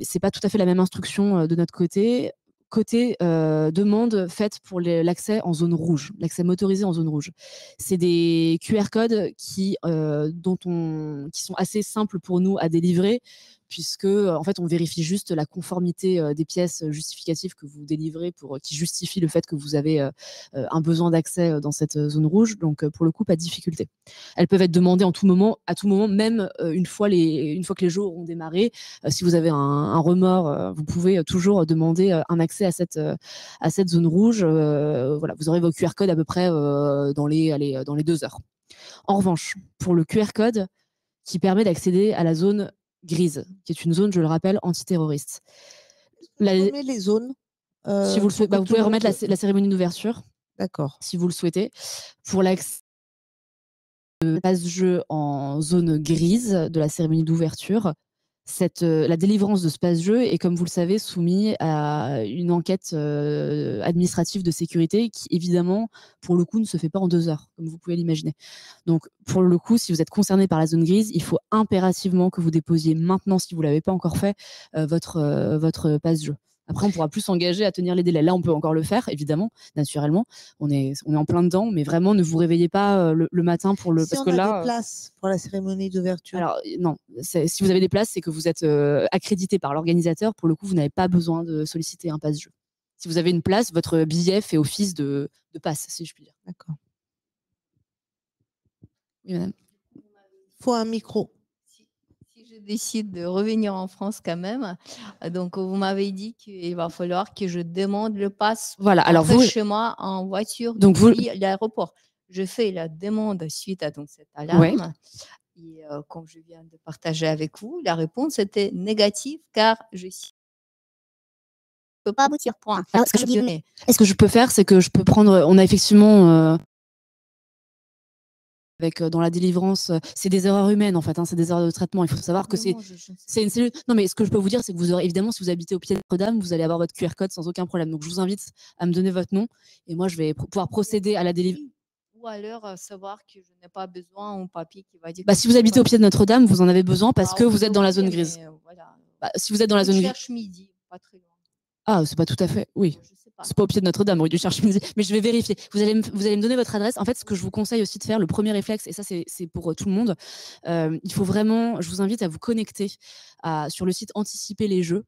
c'est pas tout à fait la même instruction de notre côté. Côté demande faite pour l'accès en zone rouge, l'accès motorisé en zone rouge. C'est des QR codes qui sont assez simples pour nous à délivrer, puisque en fait on vérifie juste la conformité des pièces justificatives que vous délivrez qui justifient le fait que vous avez un besoin d'accès dans cette zone rouge. Donc pour le coup, pas de difficulté. Elles peuvent être demandées à tout moment, même une fois que les jeux auront démarré. Si vous avez un remords, vous pouvez toujours demander un accès à cette zone rouge. Voilà, vous aurez vos QR codes à peu près dans les 2 heures. En revanche, pour le QR code qui permet d'accéder à la zone grise, qui est une zone, je le rappelle, antiterroriste. Les zones. Si vous le souhaitez, vous pouvez remettre la cérémonie d'ouverture. D'accord. Si vous le souhaitez. Pour l'accès passe-jeu en zone grise de la cérémonie d'ouverture, la délivrance de ce passe-jeu est, comme vous le savez, soumise à une enquête administrative de sécurité qui, évidemment, pour le coup, ne se fait pas en 2 heures, comme vous pouvez l'imaginer. Donc, pour le coup, si vous êtes concerné par la zone grise, il faut impérativement que vous déposiez maintenant, si vous ne l'avez pas encore fait, votre passe-jeu. Après, on pourra plus s'engager à tenir les délais. Là, on peut encore le faire, évidemment, naturellement. On est en plein dedans, mais vraiment, ne vous réveillez pas le matin pour le... Si on a des places pour la cérémonie d'ouverture. Alors, non. Si vous avez des places, c'est que vous êtes accrédité par l'organisateur. Pour le coup, vous n'avez pas besoin de solliciter un passe-jeu. Si vous avez une place, votre billet fait office de passe, si je puis dire. D'accord. Oui, madame. Il faut un micro. Je décide de revenir en France quand même. Donc, vous m'avez dit qu'il va falloir que je demande le pass chez moi en voiture depuis l'aéroport. Je fais la demande suite à cette alarme. Ouais. Et comme je viens de partager avec vous, la réponse était négative car je ne peux pas aboutir. Point. Alors, ce que je peux faire, c'est que je peux prendre... On a effectivement... dans la délivrance, c'est des erreurs humaines en fait, hein, c'est des erreurs de traitement. Il faut savoir que c'est une cellule. Non, mais ce que je peux vous dire, c'est que vous aurez évidemment, si vous habitez au pied de Notre-Dame, vous allez avoir votre QR code sans aucun problème. Donc je vous invite à me donner votre nom et moi je vais pouvoir procéder à la délivrance. Ou alors savoir que je n'ai pas besoin d'un papier qui va dire. Si vous habitez au pied de Notre-Dame, vous en avez besoin parce que vous êtes dans la zone grise. Si vous êtes dans la zone grise. Midi, pas très loin. Ah, c'est pas tout à fait, oui. C'est pas au pied de Notre-Dame, rue du Cherche-Midi, mais je vais vérifier. Vous allez me donner votre adresse. En fait, ce que je vous conseille aussi de faire, le premier réflexe, et ça c'est pour tout le monde, il faut vraiment, je vous invite à vous connecter sur le site Anticiper les Jeux.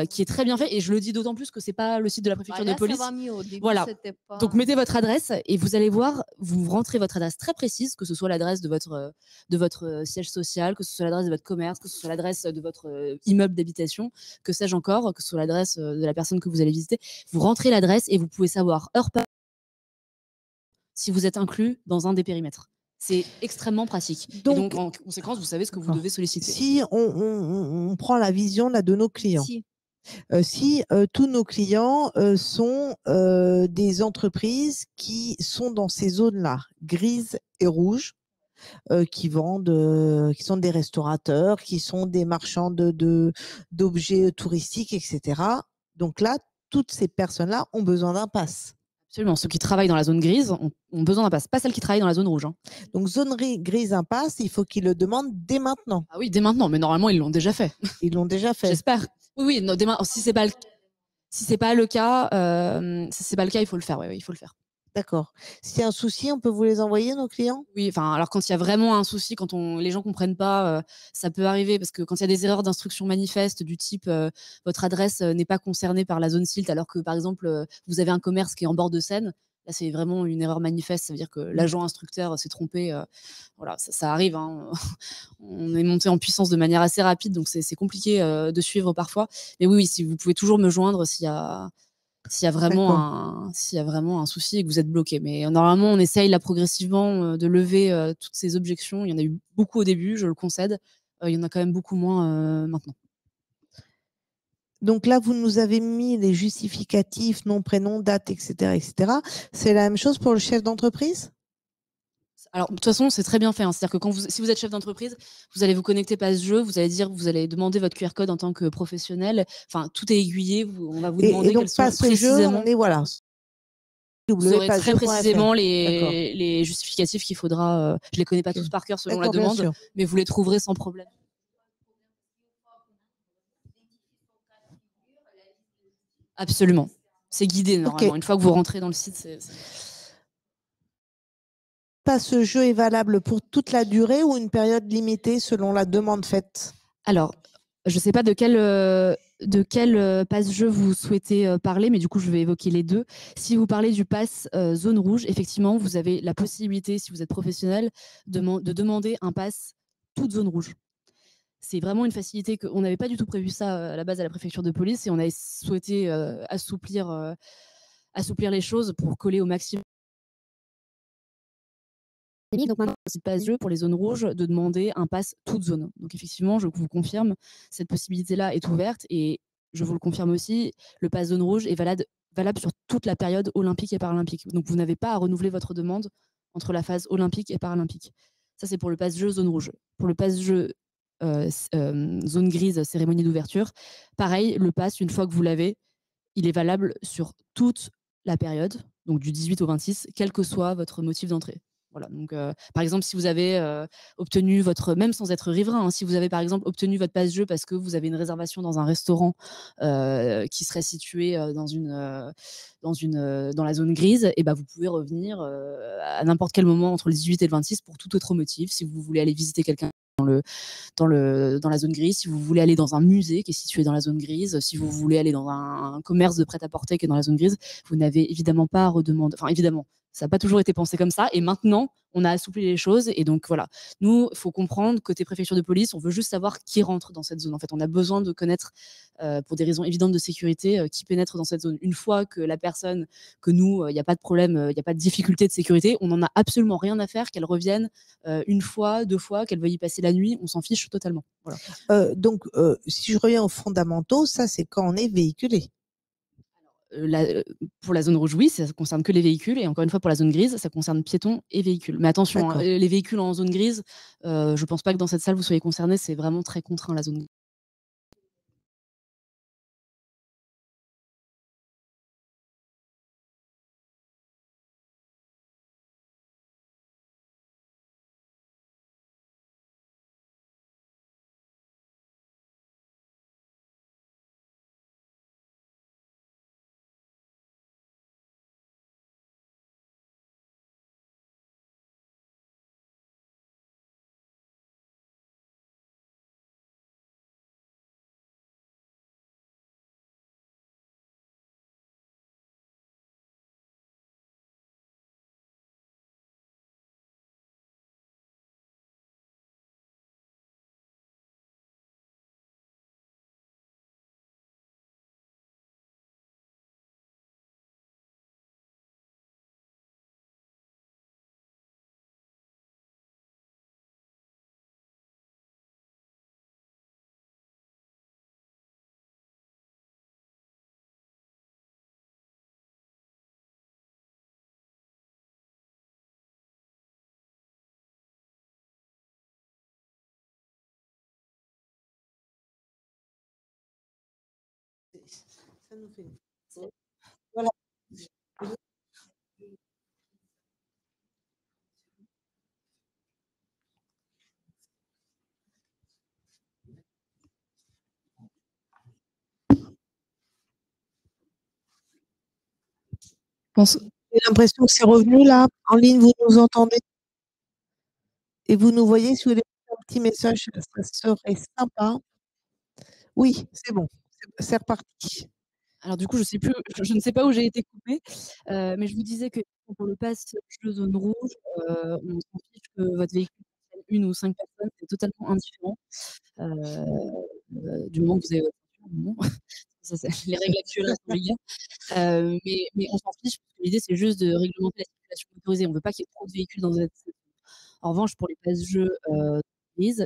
Qui est très bien fait, et je le dis d'autant plus que c'est pas le site de la préfecture de police. Ça va mieux. Au début, voilà. pas... Donc mettez votre adresse et vous allez voir, vous rentrez votre adresse très précise, que ce soit l'adresse de votre siège social, que ce soit l'adresse de votre commerce, que ce soit l'adresse de votre immeuble d'habitation, que sais-je encore, que ce soit l'adresse de la personne que vous allez visiter. Vous rentrez l'adresse et vous pouvez savoir heure par si vous êtes inclus dans un des périmètres. C'est extrêmement pratique. Et donc, en conséquence, vous savez ce que vous devez solliciter. Si on prend la vision là, de nos clients, si tous nos clients sont des entreprises qui sont dans ces zones-là, grises et rouges, qui vendent, qui sont des restaurateurs, qui sont des marchands d'objets touristiques, etc. Donc là, toutes ces personnes-là ont besoin d'un pass. Absolument. Ceux qui travaillent dans la zone grise ont besoin d'un pass, pas celles qui travaillent dans la zone rouge. Hein. Donc, zone grise, un pass, il faut qu'ils le demandent dès maintenant. Ah oui, dès maintenant, mais normalement, ils l'ont déjà fait. Ils l'ont déjà fait. J'espère. Oui, non, si c'est pas le cas, si c'est pas le cas, il faut le faire. Oui, il faut le faire. D'accord. S'il y a un souci, on peut vous les envoyer, nos clients? Oui, enfin, alors quand il y a vraiment un souci, quand les gens comprennent pas, ça peut arriver, parce que quand il y a des erreurs d'instruction manifestes du type votre adresse n'est pas concernée par la zone SILT, alors que par exemple vous avez un commerce qui est en bord de Seine, là c'est vraiment une erreur manifeste, ça veut dire que l'agent instructeur s'est trompé. Voilà, ça arrive. Hein. On est monté en puissance de manière assez rapide, donc c'est compliqué de suivre parfois. Mais oui, si vous pouvez toujours me joindre s'il y a vraiment un souci et que vous êtes bloqué. Mais normalement, on essaye là progressivement de lever toutes ces objections. Il y en a eu beaucoup au début, je le concède. Il y en a quand même beaucoup moins maintenant. Donc là, vous nous avez mis les justificatifs, nom, prénom, date, etc., etc. C'est la même chose pour le chef d'entreprise? Alors, de toute façon, c'est très bien fait. Hein. C'est-à-dire que si vous êtes chef d'entreprise, vous allez vous connecter pas à ce jeu, vous allez demander votre QR code en tant que professionnel. Enfin, tout est aiguillé. On va vous demander donc, quels sont précisément. Jeu, on est voilà. Vous aurez très précisément les justificatifs qu'il faudra. Je les connais pas tous par cœur selon la demande, mais vous les trouverez sans problème. Absolument. C'est guidé normalement. Une fois que vous rentrez dans le site, c'est... Ce jeu est valable pour toute la durée ou une période limitée selon la demande faite? Alors, je ne sais pas de quel pass-jeu vous souhaitez parler, mais du coup, je vais évoquer les deux. Si vous parlez du pass zone rouge, effectivement, vous avez la possibilité, si vous êtes professionnel, de demander un pass toute zone rouge. C'est vraiment une facilité on n'avait pas du tout prévu ça à la base à la préfecture de police, et on a souhaité assouplir les choses pour coller au maximum. Donc maintenant, c'est pas jeu pour les zones rouges de demander un pass toute zone. Donc effectivement, je vous confirme, cette possibilité-là est ouverte, et je vous le confirme aussi, le pass zone rouge est valable sur toute la période olympique et paralympique. Donc vous n'avez pas à renouveler votre demande entre la phase olympique et paralympique. Ça, c'est pour le pass jeu zone rouge. Pour le pass jeu zone grise, cérémonie d'ouverture, pareil, le pass, une fois que vous l'avez, il est valable sur toute la période, donc du 18 au 26, quel que soit votre motif d'entrée. Voilà, donc, par exemple, si vous avez obtenu même sans être riverain, hein, si vous avez par exemple obtenu votre passe-jeu parce que vous avez une réservation dans un restaurant qui serait situé dans la zone grise, et ben vous pouvez revenir à n'importe quel moment entre le 18 et le 26 pour tout autre motif. Si vous voulez aller visiter quelqu'un dans la zone grise, si vous voulez aller dans un musée qui est situé dans la zone grise, si vous voulez aller dans un commerce de prêt-à-porter qui est dans la zone grise, vous n'avez évidemment pas à redemander. Enfin, évidemment, ça n'a pas toujours été pensé comme ça. Et maintenant, on a assoupli les choses. Et donc, voilà. Nous, il faut comprendre, côté préfecture de police, on veut juste savoir qui rentre dans cette zone. En fait, on a besoin de connaître, pour des raisons évidentes de sécurité, qui pénètre dans cette zone. Une fois que la personne, que nous, il n'y a pas de problème, il n'y a pas de difficulté de sécurité, on n'en a absolument rien à faire qu'elle revienne une fois, 2 fois, qu'elle veuille y passer la nuit. On s'en fiche totalement. Voilà. Donc, si je reviens aux fondamentaux, ça, c'est quand on est véhiculé. Pour la zone rouge, oui, ça ne concerne que les véhicules. Et encore une fois, pour la zone grise, ça concerne piétons et véhicules. Mais attention, hein, les véhicules en zone grise, je ne pense pas que dans cette salle, vous soyez concernés. C'est vraiment très contraint, la zone grise. Ça nous fait. Voilà. J'ai l'impression que c'est revenu là. En ligne, vous nous entendez? Et vous nous voyez? Si vous voulez un petit message, ça serait sympa. Oui, c'est bon. C'est reparti. Alors du coup, je ne sais pas où j'ai été coupée, mais je vous disais que pour le pass jeu zone rouge, on s'en fiche que votre véhicule contienne 1 ou 5 personnes, c'est totalement indifférent, du moment que vous avez votre voiture, bon. Ça, c'est les règles actuelles restent en vigueur. Mais on s'en fiche parce que l'idée, c'est juste de réglementer la circulation motorisée. On ne veut pas qu'il y ait trop de véhicules dans cette zone. En revanche, pour les passes jeux grises,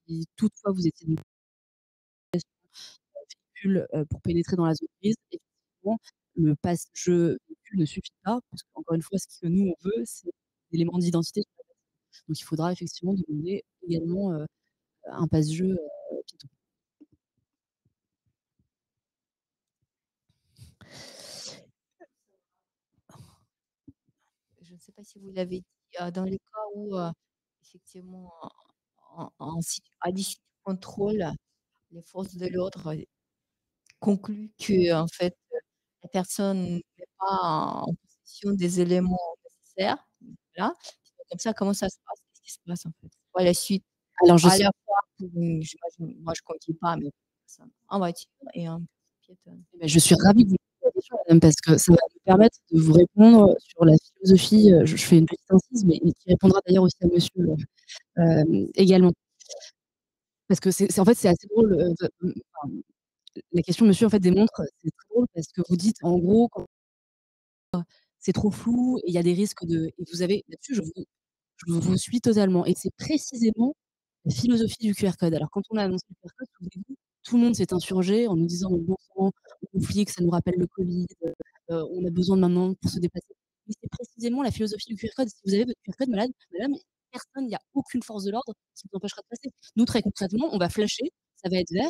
si toutefois vous étiez dans véhicule pour pénétrer dans la zone grise, effectivement, le pass jeu véhicule ne suffit pas, parce qu'encore une fois, ce que nous, on veut, c'est des éléments d'identité sur la personne. Donc il faudra effectivement demander également un pass jeu piéton. Je ne sais pas si vous l'avez dit, dans les cas où, effectivement, à l'issue du contrôle, les forces de l'ordre concluent que, en fait, la personne n'est pas en possession des éléments nécessaires. Voilà. Comme ça, comment ça se passe? Qu'est-ce qui se passe, en fait? C'est quoi la suite? Alors je À sais la fois pour j'imagine, moi je ne conduis pas, mais personne en voiture et en piétonne. je suis ravie que vous me posiez la question, madame, parce que ça va me permettre de vous répondre sur la philosophie, je fais une petite incise, mais qui répondra d'ailleurs aussi à monsieur, également. Parce que c'est en fait, c'est assez drôle, enfin, la question monsieur, en fait, démontre, c'est très drôle parce que vous dites, en gros, quand c'est trop flou et il y a des risques de et vous avez là-dessus, je vous suis totalement et c'est précisément la philosophie du QR code. Alors quand on a annoncé le QR code, souvenez-vous, tout le monde s'est insurgé en nous disant: «Bon sang, on oublie que ça nous rappelle le Covid, on a besoin maintenant pour se déplacer». Mais c'est précisément la philosophie du QR code. Si vous avez votre QR code, madame, personne, il y a aucune force de l'ordre qui vous empêchera de passer. Nous, très concrètement, on va flasher, ça va être vert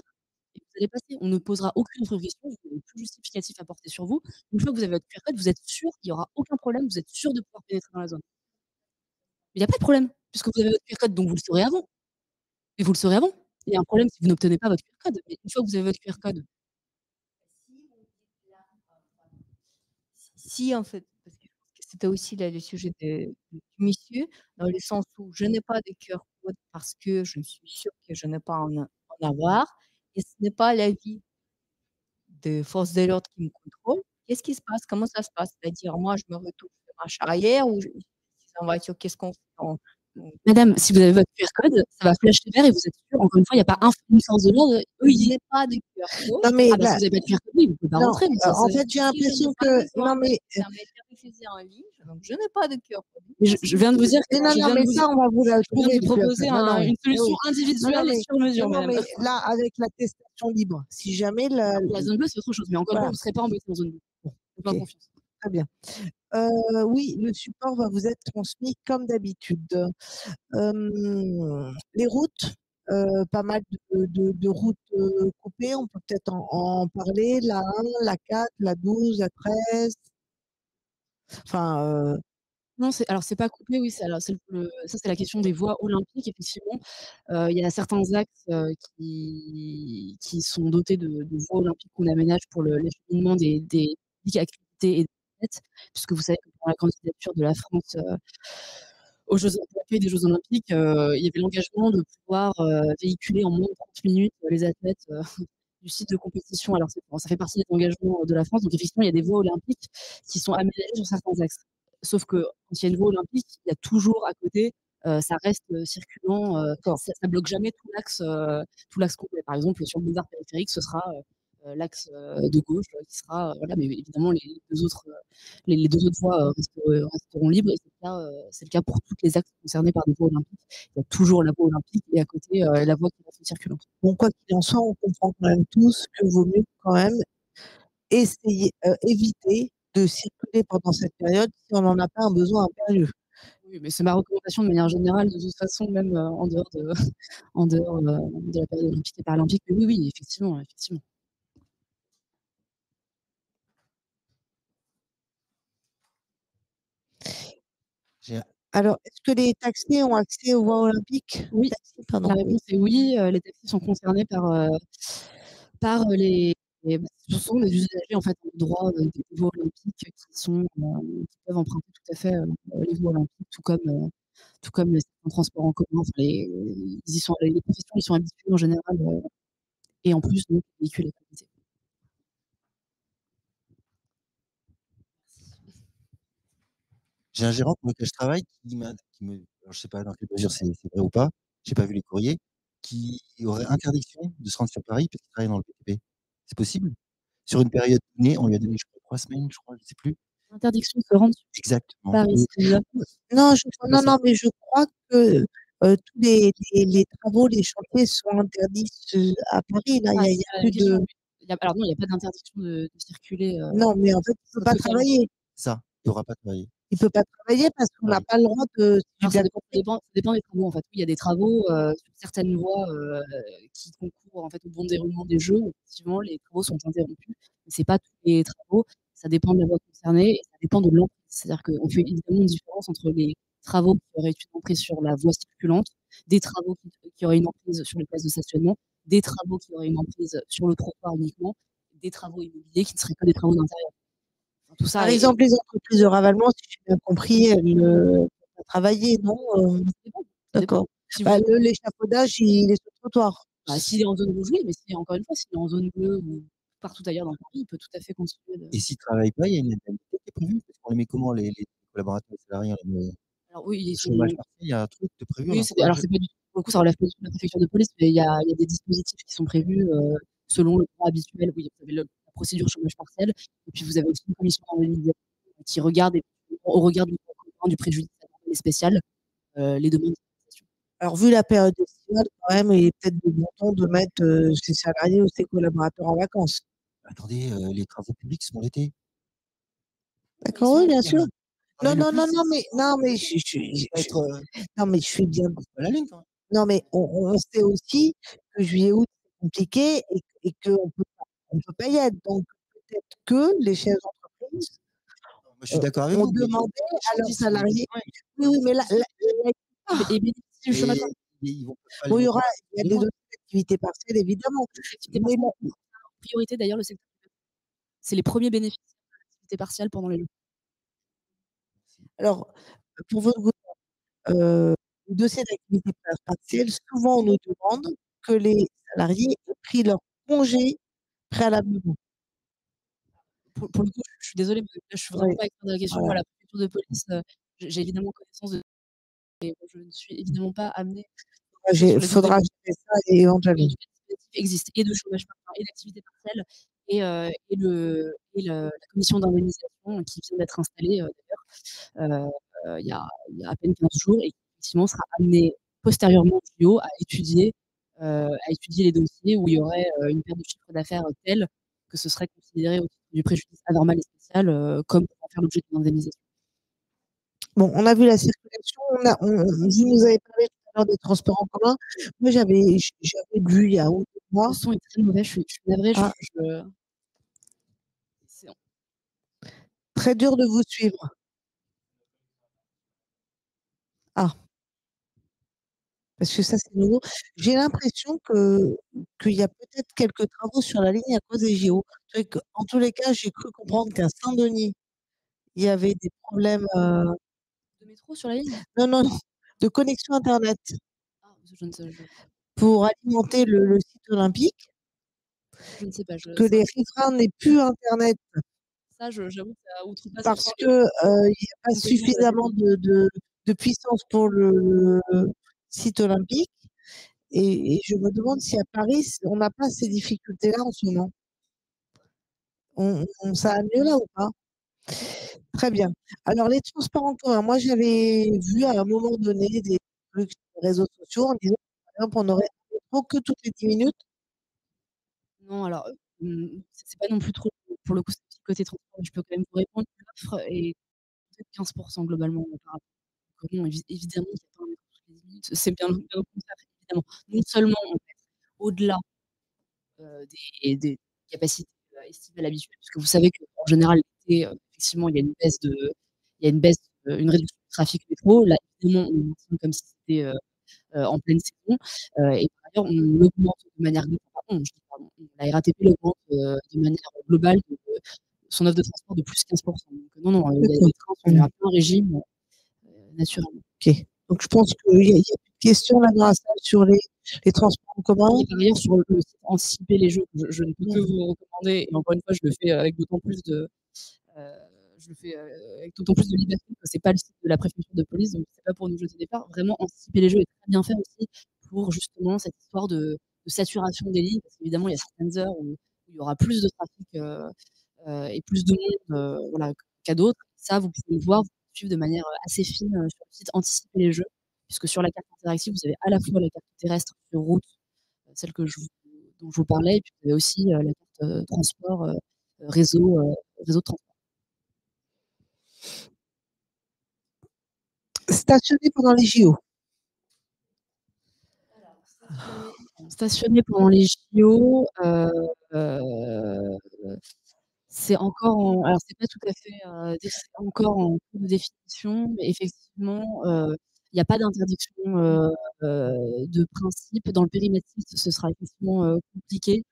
et vous allez passer. On ne posera aucune autre question, vous n'avez plus justificatif à porter sur vous. Une fois que vous avez votre QR code, vous êtes sûr, il y aura aucun problème, vous êtes sûr de pouvoir pénétrer dans la zone. Il y a pas de problème, puisque vous avez votre QR code, donc vous le saurez avant. Et vous le saurez avant. Il y a un problème si vous n'obtenez pas votre QR code. Mais une fois que vous avez votre QR code. Si en fait, parce que je pense que c'était aussi là le sujet du monsieur, dans le sens où je n'ai pas de QR code parce que je suis sûre que je n'ai pas en avoir et ce n'est pas l'avis de force de l'ordre qui me contrôle. Qu'est-ce qui se passe? Comment ça se passe? C'est-à-dire moi je me retrouve sur marche arrière ou je suis en voiture, qu'est-ce qu'on fait? Madame, si vous avez votre QR code, ça va flasher vert et vous êtes sûre, encore une fois, il n'y a pas une force de l'ordre. Eux, il n'y a pas de QR code. Non, mais si vous n'avez pas de QR code, oui, vous ne pouvez pas rentrer. En fait, j'ai l'impression que. Non, mais. Ça m'a été refusé en ligne, donc je n'ai pas de QR code. Je viens de vous dire que. Non, mais ça, on va vous la trouver. Je viens de vous proposer une solution individuelle et sur mesure, non, madame. mais là, avec l'attestation libre, si jamais. La zone bleue, c'est autre chose. Mais encore une fois, vous ne serez pas embêté en zone bleue. Bon, okay. Confiance. Très bien. Oui, le support va vous être transmis comme d'habitude. Les routes, pas mal de routes coupées, on peut peut-être en parler, la 1, la 4, la 12, la 13. Enfin. Non, alors c'est pas coupé, oui, ça c'est la question des voies olympiques, effectivement. Il y a certains axes qui sont dotés de voies olympiques qu'on aménage pour l'acheminement des activités et des athlètes, puisque vous savez que pour la candidature de la France pour l'accueil des Jeux olympiques, il y avait l'engagement de pouvoir véhiculer en moins de 30 minutes les athlètes du site de compétition. Alors ça fait partie des engagements de la France, donc effectivement, il y a des voies olympiques qui sont aménagées sur certains axes. Sauf que quand il y a une voie olympique, il y a toujours à côté, ça reste circulant, ça bloque jamais tout l'axe complet. Par exemple, sur le boulevard périphérique, ce sera l'axe de gauche qui sera voilà, mais évidemment les deux autres voies resteront libres et c'est le cas pour tous les axes concernés par des voies olympiques. Il y a toujours la voie olympique et à côté la voie qui reste circulante. Bon, quoi qu'il en soit, on comprend quand même tous que vaut mieux quand même éviter de circuler pendant cette période si on n'en a pas un besoin impérieux. Oui, mais c'est ma recommandation de manière générale, de toute façon, même en dehors de la période olympique et paralympique. Mais oui, effectivement. Alors, est-ce que les taxis ont accès aux voies olympiques? Oui, Pardon. la réponse est oui. Les taxis sont concernés par ce sont les usagers en fait en droit des voies olympiques qui peuvent emprunter tout à fait les voies olympiques, tout comme certains transports en commun. Enfin, les professions y sont habituées en général, et en plus donc les véhicules à mobilité. J'ai un gérant pour lequel je travaille alors je sais pas dans quelle mesure c'est vrai ou pas, j'ai pas vu les courriers, qui aurait interdiction de se rendre sur Paris parce qu'il travaille dans le BTP. C'est possible? Sur une période donnée, on lui a donné, je crois, 3 semaines, je crois, je sais plus. Interdiction de se rendre sur Exactement. Paris, Non, mais je crois que tous les travaux, les chantiers sont interdits à Paris. Là, il y a plus de. Alors non, il n'y a pas d'interdiction de circuler. Non, mais en fait, il ne peut pas travailler. Ça, il ne pourra pas travailler. Il ne peut pas travailler parce qu'on n'a pas le droit de. Alors, ça dépend des travaux en fait. Oui, il y a des travaux sur certaines voies qui concourent en fait au bon déroulement des jeux. Effectivement, les travaux sont interrompus. Mais c'est pas tous les travaux. Ça dépend de la voie concernée et ça dépend de l'emprise. C'est-à-dire qu'on fait évidemment une différence entre les travaux qui auraient une emprise sur la voie circulante, des travaux qui auraient une emprise sur les places de stationnement, des travaux qui auraient une emprise sur le trottoir uniquement, des travaux immobiliers qui ne seraient que des travaux d'intérieur. Enfin, tout ça Par exemple, les entreprises de ravalement, si j'ai bien compris, elles ne peuvent pas travailler, non? D'accord. L'échafaudage, il est sur le trottoir. S'il est en zone rouge, oui, mais encore une fois, s'il est en zone bleue ou partout ailleurs dans Paris, il peut tout à fait continuer. Et s'il ne travaille pas, il y a une indemnité qui est prévue? Parce qu'on les met comment les collaborateurs, les salariés, on les met Alors oui, au chômage partiel, il y a un truc de prévu? Oui, alors c'est pas du tout, pour le coup, ça relève pas du tout de la préfecture de police, mais il y a des dispositifs qui sont prévus selon le droit habituel. Oui, vous avez la procédure chômage partiel, et puis vous avez aussi une commission d'indemnisation qui regarde, au regard du préjudice spécial, les demandes d'indemnisation. Alors, vu la période estivale, quand même, il est peut-être de bon ton de mettre ses salariés ou ses collaborateurs en vacances. Attendez, les travaux publics sont l'été. D'accord, oui, bien sûr. Non, mais je suis bien. La lune, quand même. Non, mais on sait aussi que juillet-août, c'est compliqué et qu'on ne peut pas y être. Donc, peut-être que les chefs d'entreprise je suis d'accord avec ont vous. demandé à leurs salariés. Oui, mais là, et bénéficier du chômage partiel. Il y aura des activités partielles, évidemment. Mais en priorité, d'ailleurs, le secteur privé. C'est les premiers bénéfices de l'activité partielle pendant les jours. Alors, pour votre gouvernement, le dossier d'activité partielle, souvent on nous demande que les salariés aient pris leur congé préalablement. Pour le coup, je suis désolée, mais là, je suis vraiment pas experte de la question. Voilà, la préfecture de police, j'ai évidemment connaissance de. Et je ne suis évidemment pas amenée. Il faudra ajouter ça et éventuellement. Les dispositifs existent et de chômage partiel et d'activité partielle et la commission d'indemnisation qui vient d'être installée d'ailleurs il y a à peine 15 jours et qui effectivement sera amenée postérieurement au JO à étudier les dossiers où il y aurait une perte de chiffre d'affaires telle que ce serait considéré au titre du préjudice anormal et spécial comme pour faire l'objet d'une indemnisation. Bon, on a vu la circulation, vous nous avez parlé tout à l'heure des transports en commun. Moi, j'avais vu il y a 2 mois. Le son est très mauvais, je suis navrée. Très dur de vous suivre. Ah. Parce que ça, c'est nouveau. J'ai l'impression qu'il y a peut-être quelques travaux sur la ligne à cause des JO. En tous les cas, j'ai cru comprendre qu'à Saint-Denis, il y avait des problèmes. De métro sur la ligne? Non, de connexion Internet. Ah, je ne sais pas. Pour alimenter le site olympique. Je ne sais pas. Que les riverains n'aient plus Internet. Ça, j'avoue que ça outrepasse. Parce qu'il n'y a pas suffisamment de puissance pour le site olympique. Et je me demande si à Paris, on n'a pas ces difficultés-là en ce moment. Ça a mieux là ou pas? Très bien. Alors, les transports en commun, moi, j'avais vu à un moment donné des trucs sur les réseaux sociaux en disant, par exemple, on aurait un métro que toutes les 10 minutes. Non, alors, c'est pas non plus trop, pour le coup, c'est côté transport, je peux quand même vous répondre. L'offre est peut-être 15% globalement par rapport. Non, évidemment, il y a pas un métro toutes les 10 minutes. C'est bien au contraire, évidemment. Non seulement, en fait, au-delà des capacités estivales habituelles, puisque vous savez qu'en général, l'été, effectivement, il y a une baisse, une réduction de trafic métro. Là, évidemment, on maintient comme si c'était en pleine saison. Et par ailleurs, on augmente de manière la RATP l'augmente de manière globale son offre de transport de plus 15%. Donc non, non, les trains sont à plein régime, naturellement. Ok. Donc je pense qu'il y a plus de questions là dans la salle sur les transports en commun. Et par ailleurs, sur le site Anticiper les Jeux, je ne peux que vous le recommander. Et encore une fois, je le fais avec d'autant plus de liberté que c'est pas le site de la préfecture de police, donc c'est pas pour nous jeter des fleurs. Vraiment, Anticiper les Jeux est très bien fait aussi pour justement cette histoire de saturation des lignes, parce qu'évidemment, il y a certaines heures où il y aura plus de trafic et plus de monde voilà, qu'à d'autres. Ça, vous pouvez le voir, vous pouvez suivre de manière assez fine sur le site Anticiper les Jeux, puisque sur la carte interactive, vous avez à la fois la carte terrestre sur route, celle dont je vous parlais, et puis vous avez aussi la carte transport, réseau de transport. Stationner pendant les JO. Stationner pendant les JO, c'est encore alors c'est pas tout à fait, c'est encore en cours de définition, mais effectivement, il y a pas d'interdiction, de principe. Dans le périmètre 6, ce sera effectivement, compliqué,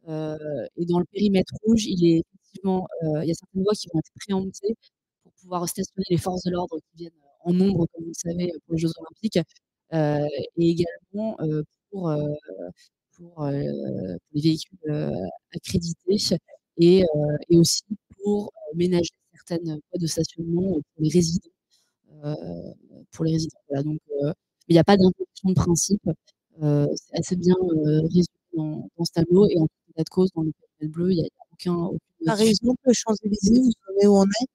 et dans le périmètre rouge, il y a certaines voies qui vont être préemptées pour pouvoir stationner les forces de l'ordre qui viennent en nombre, comme vous le savez, pour les Jeux olympiques, et également, pour, heu, pour les véhicules, accrédités et aussi pour, ménager certaines voies de stationnement, heu, pour les résidents. Voilà donc il y a pas d'interdiction de principe, c'est assez bien, résumé dans ce tableau et en tout état de cause, dans le périmètre bleu, il y a aucune Par exemple, le Champs-Élysées, vous savez où on est?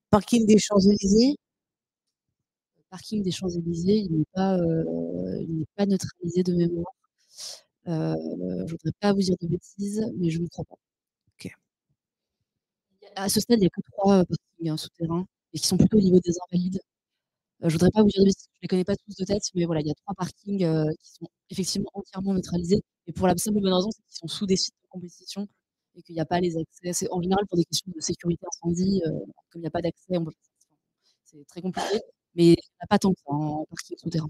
Parking des Champs-Élysées? Parking des Champs-Élysées, il n'est pas neutralisé de mémoire. Je voudrais pas vous dire de bêtises, mais je ne crois pas. OK. À ce stade, il y a que 3 parkings, souterrains et qui sont plutôt au niveau des Invalides. Je voudrais pas vous dire de bêtises, je les connais pas tous de tête, mais voilà, il y a 3 parkings, qui sont effectivement entièrement neutralisés et pour la simple et bonne raison, c'est qu'ils sont sous des sites de compétition et qu'il y a pas les accès. C'est en général pour des questions de sécurité incendie, comme il y a pas d'accès, c'est très compliqué, mais il y en a pas tant que ça en parking souterrain.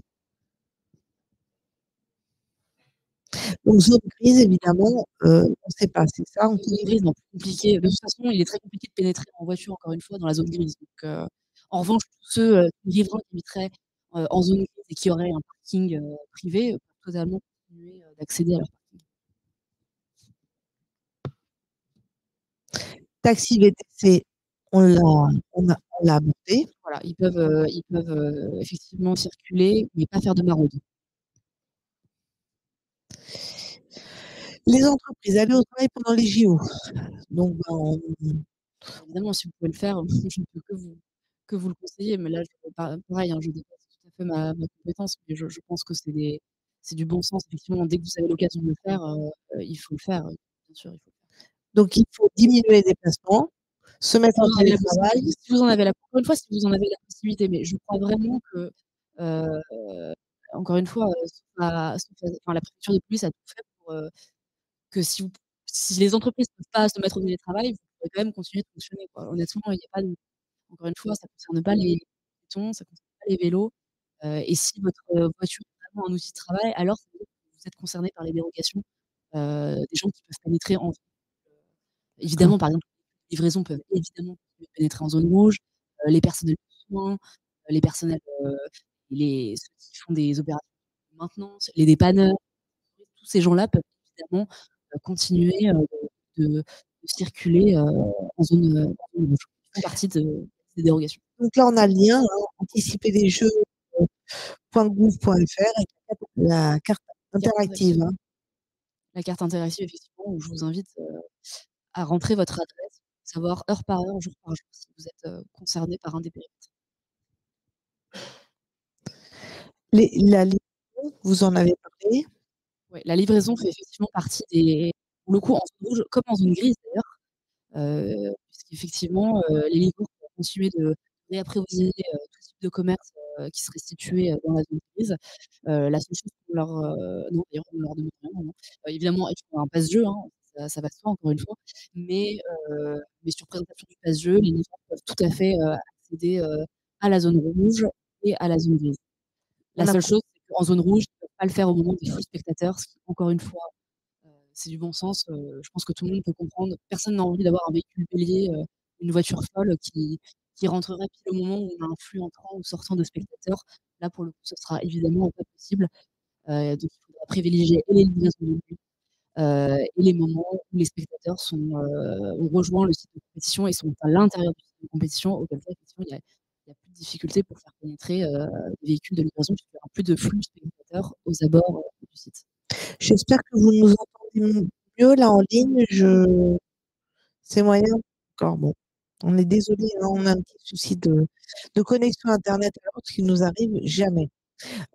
Donc zone grise, évidemment, on ne sait pas, c'est ça? Zone grise, non, plus compliqué. De toute façon, il est très compliqué de pénétrer en voiture, encore une fois, dans la zone grise. Donc, en revanche, tous ceux, riverains qui habiteraient, en zone grise et qui auraient un parking, privé, peuvent totalement continuer, d'accéder à leur parking. Taxi VTC, on l'a abordé. Voilà, ils peuvent, effectivement circuler, mais pas faire de maraude. Les entreprises, aller au travail pendant les JO. Donc, Évidemment, si vous pouvez le faire, je ne peux que vous le conseiller, mais là, pareil, hein, je dépasse tout à fait ma compétence, mais je pense que c'est du bon sens. Effectivement, dès que vous avez l'occasion de le faire, il faut le faire, bien sûr, il faut le faire. Donc il faut diminuer les déplacements, se mettre en télétravail. Si vous en avez encore une fois, si vous en avez la possibilité, mais je crois vraiment que, encore une fois, la préfecture de police a tout fait pour, que si les entreprises ne peuvent pas se mettre au télétravail, vous pouvez quand même continuer de fonctionner, quoi. Honnêtement, il y a pas de encore une fois, ça ne concerne pas les piétons, ça ne concerne pas les vélos, et si votre, voiture est vraiment un outil de travail, alors ça veut dire que vous êtes concerné par les dérogations, des gens qui peuvent pénétrer en évidemment, par exemple, les livraisons peuvent évidemment pénétrer en zone rouge, les personnels de soins, les personnels, ceux qui font des opérations de maintenance, les dépanneurs, tous ces gens-là peuvent évidemment, continuer, de circuler, en zone rouge. Ils font partie des dérogations. Donc là, on a le lien, hein, anticiper les jeux, .gouv.fr avec la carte interactive, hein. La carte interactive, effectivement, où je vous invite, à rentrer votre adresse, savoir heure par heure, jour par jour, si vous êtes, concerné par un des périmètres. La livraison, vous en avez parlé? Ouais, la livraison fait effectivement partie pour le coup, en zone rouge comme en zone grise d'ailleurs, puisqu'effectivement, les livreurs vont continuer de réapprovisionner, tout type de commerce, qui serait situé, dans la zone grise. La seule chose qu'on leur, non d'ailleurs on leur demande rien, non, non. Évidemment, il faut un passe-jeu, hein, ça va de soi encore une fois, mais sur présentation du passe-jeu, les livreurs peuvent tout à fait, accéder, à la zone rouge et à la zone grise. La seule chose, c'est qu'en zone rouge, ils ne peuvent pas le faire au moment des flux spectateurs, ce qui, encore une fois, c'est du bon sens. Je pense que tout le monde peut comprendre. Personne n'a envie d'avoir un véhicule bélier, une voiture folle qui rentrerait pile au moment où on a un flux entrant ou sortant de spectateurs. Là, pour le coup, ce sera évidemment pas possible. Donc, il faudra privilégier et les livraisons de nuit et les moments où les spectateurs ont rejoint le site de compétition et sont à l'intérieur du site de compétition, auquel cas, effectivement, il y a plus de difficultés pour faire pénétrer les véhicules de livraison, puisqu'il n'y aura plus de flux spectateurs aux abords du site. J'espère que vous nous entendez mieux là en ligne. C'est moyen encore. Bon, on est désolé, hein, on a un petit souci de connexion Internet, alors ce qui nous arrive jamais.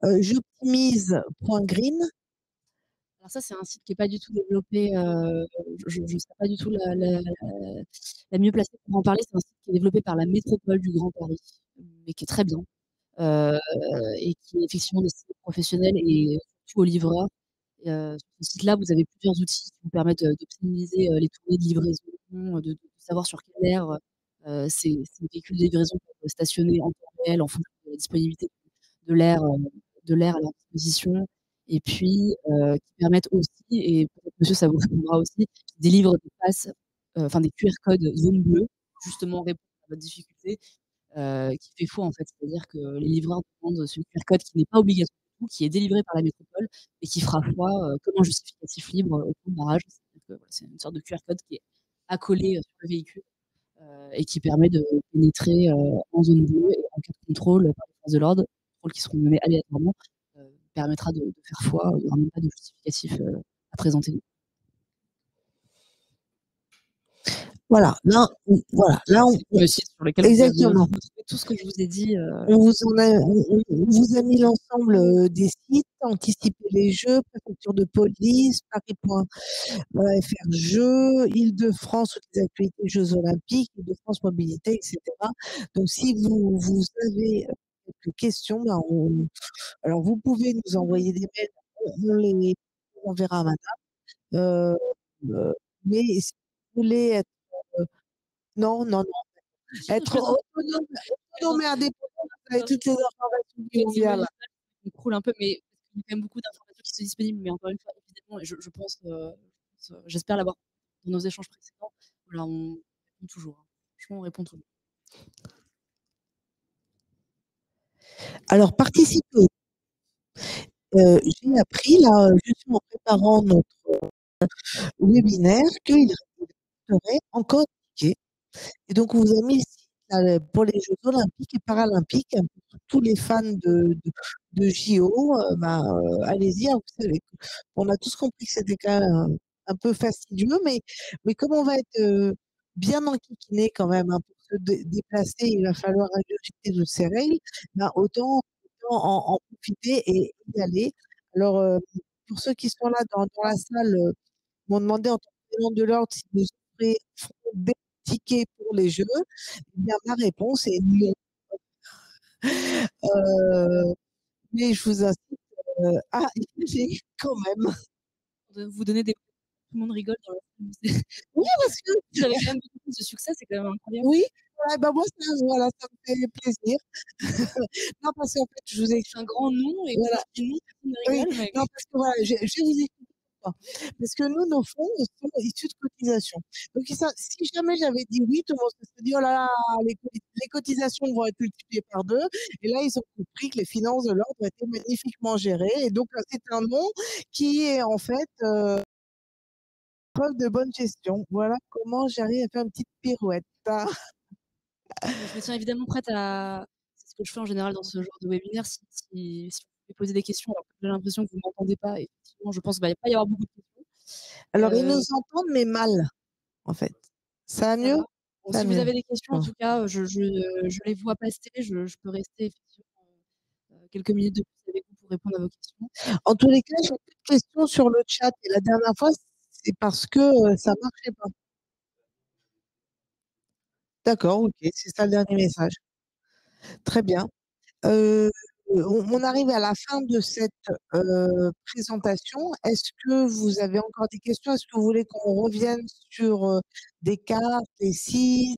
J'optimise.green. Alors ça, c'est un site qui n'est pas du tout développé. Je ne serais pas du tout la mieux placée pour en parler. C'est un site qui est développé par la métropole du Grand Paris, mais qui est très bien et qui est effectivement destiné aux professionnels et surtout aux livreurs. Sur ce site-là, vous avez plusieurs outils qui vous permettent d'optimiser les tournées de livraison, de savoir sur quelle aire ces véhicules de livraison peuvent stationner en temps réel en fonction de la disponibilité de l'air à leur disposition. Et puis, qui permettent aussi, et peut-être monsieur ça vous répondra aussi, qui délivrent des passes, enfin des QR codes zone bleue, justement répondre à votre difficulté, qui fait foi en fait. C'est-à-dire que les livreurs demandent ce QR code qui n'est pas obligatoire du tout, qui est délivré par la métropole et qui fera foi comme un justificatif libre au point de barrage. C'est-à-dire que, voilà, c'est une sorte de QR code qui est accolé sur le véhicule et qui permet de pénétrer en zone bleue et en cas de contrôle par les forces de l'ordre, contrôles qui seront menés aléatoirement, permettra de faire foi. Il n'y aura même pas de justificatif à présenter. Voilà, là, le site sur lequel exactement. Vous trouvez tout ce que je vous ai dit. On vous a mis l'ensemble des sites, anticiper les jeux, préfecture de police, Paris.fr Jeux, Île-de-France, toutes les actualités Jeux Olympiques, Île-de-France Mobilité, etc. Donc, si vous avez quelques questions, alors vous pouvez nous envoyer des mails, on les enverra à madame. Mais si vous voulez être non, être autonome et indépendant, vous avez toutes les informations qui vont bien là. On croule un peu, mais il y a quand même beaucoup d'informations qui sont disponibles. Mais encore une fois, évidemment, et je pense, j'espère l'avoir dans nos échanges précédents. Voilà, on répond toujours. Hein. Franchement, on répond toujours. Alors, participer. J'ai appris, là, justement en préparant notre webinaire, qu'il resterait encore tickets. Et donc, on vous a mis ici là, pour les Jeux Olympiques et Paralympiques, pour tous les fans de JO, allez-y, hein, vous savez, on a tous compris que c'était quand même un peu fastidieux, mais comme on va être bien enquiquiné quand même, hein, pour se déplacer, il va falloir ingurgiter toutes ces règles, autant en profiter et y aller. Alors, pour ceux qui sont là dans la salle, m'ont demandé en tant que tenant de l'ordre si nous offrons des tickets pour les Jeux. Eh bien, ma réponse est non. Mais je vous incite à y aller quand même. Vous donner des... Tout le monde rigole dans la salle. Oui, parce que vous avez quand même beaucoup plus de succès, c'est quand même incroyable. Oui, moi, voilà, ça me fait plaisir. Non, parce qu'en fait, je vous ai un grand nom et voilà. Nous, personne ne rigole. Oui, non, parce que voilà, je vais vous expliquer pourquoi. Parce que nous, nos fonds sont issus de cotisations. Donc, si jamais j'avais dit oui, tout le monde se serait dit, oh là là, les cotisations vont être multipliées par 2. Et là, ils ont compris que les finances de l'ordre étaient magnifiquement gérées. Et donc, c'est un nom qui est en fait preuve de bonne gestion. Voilà comment j'arrive à faire une petite pirouette. Je me tiens évidemment prête à... C'est ce que je fais en général dans ce genre de webinaire. Si vous pouvez poser des questions, alors que j'ai l'impression que vous ne m'entendez pas, effectivement, je pense qu'il ne va pas y avoir beaucoup de questions. Alors, ils nous entendent, mais mal, en fait. Ça va mieux? Bon, si vous avez des questions, en tout cas, je les vois passer. Je peux rester effectivement quelques minutes de plus avec vous pour répondre à vos questions. En tous les cas, j'ai plus de questions sur le chat. Et la dernière fois, c'est parce que ça ne marchait pas. D'accord, ok, c'est ça le dernier message. Très bien. On arrive à la fin de cette présentation. Est-ce que vous avez encore des questions? Est-ce que vous voulez qu'on revienne sur des cartes, des sites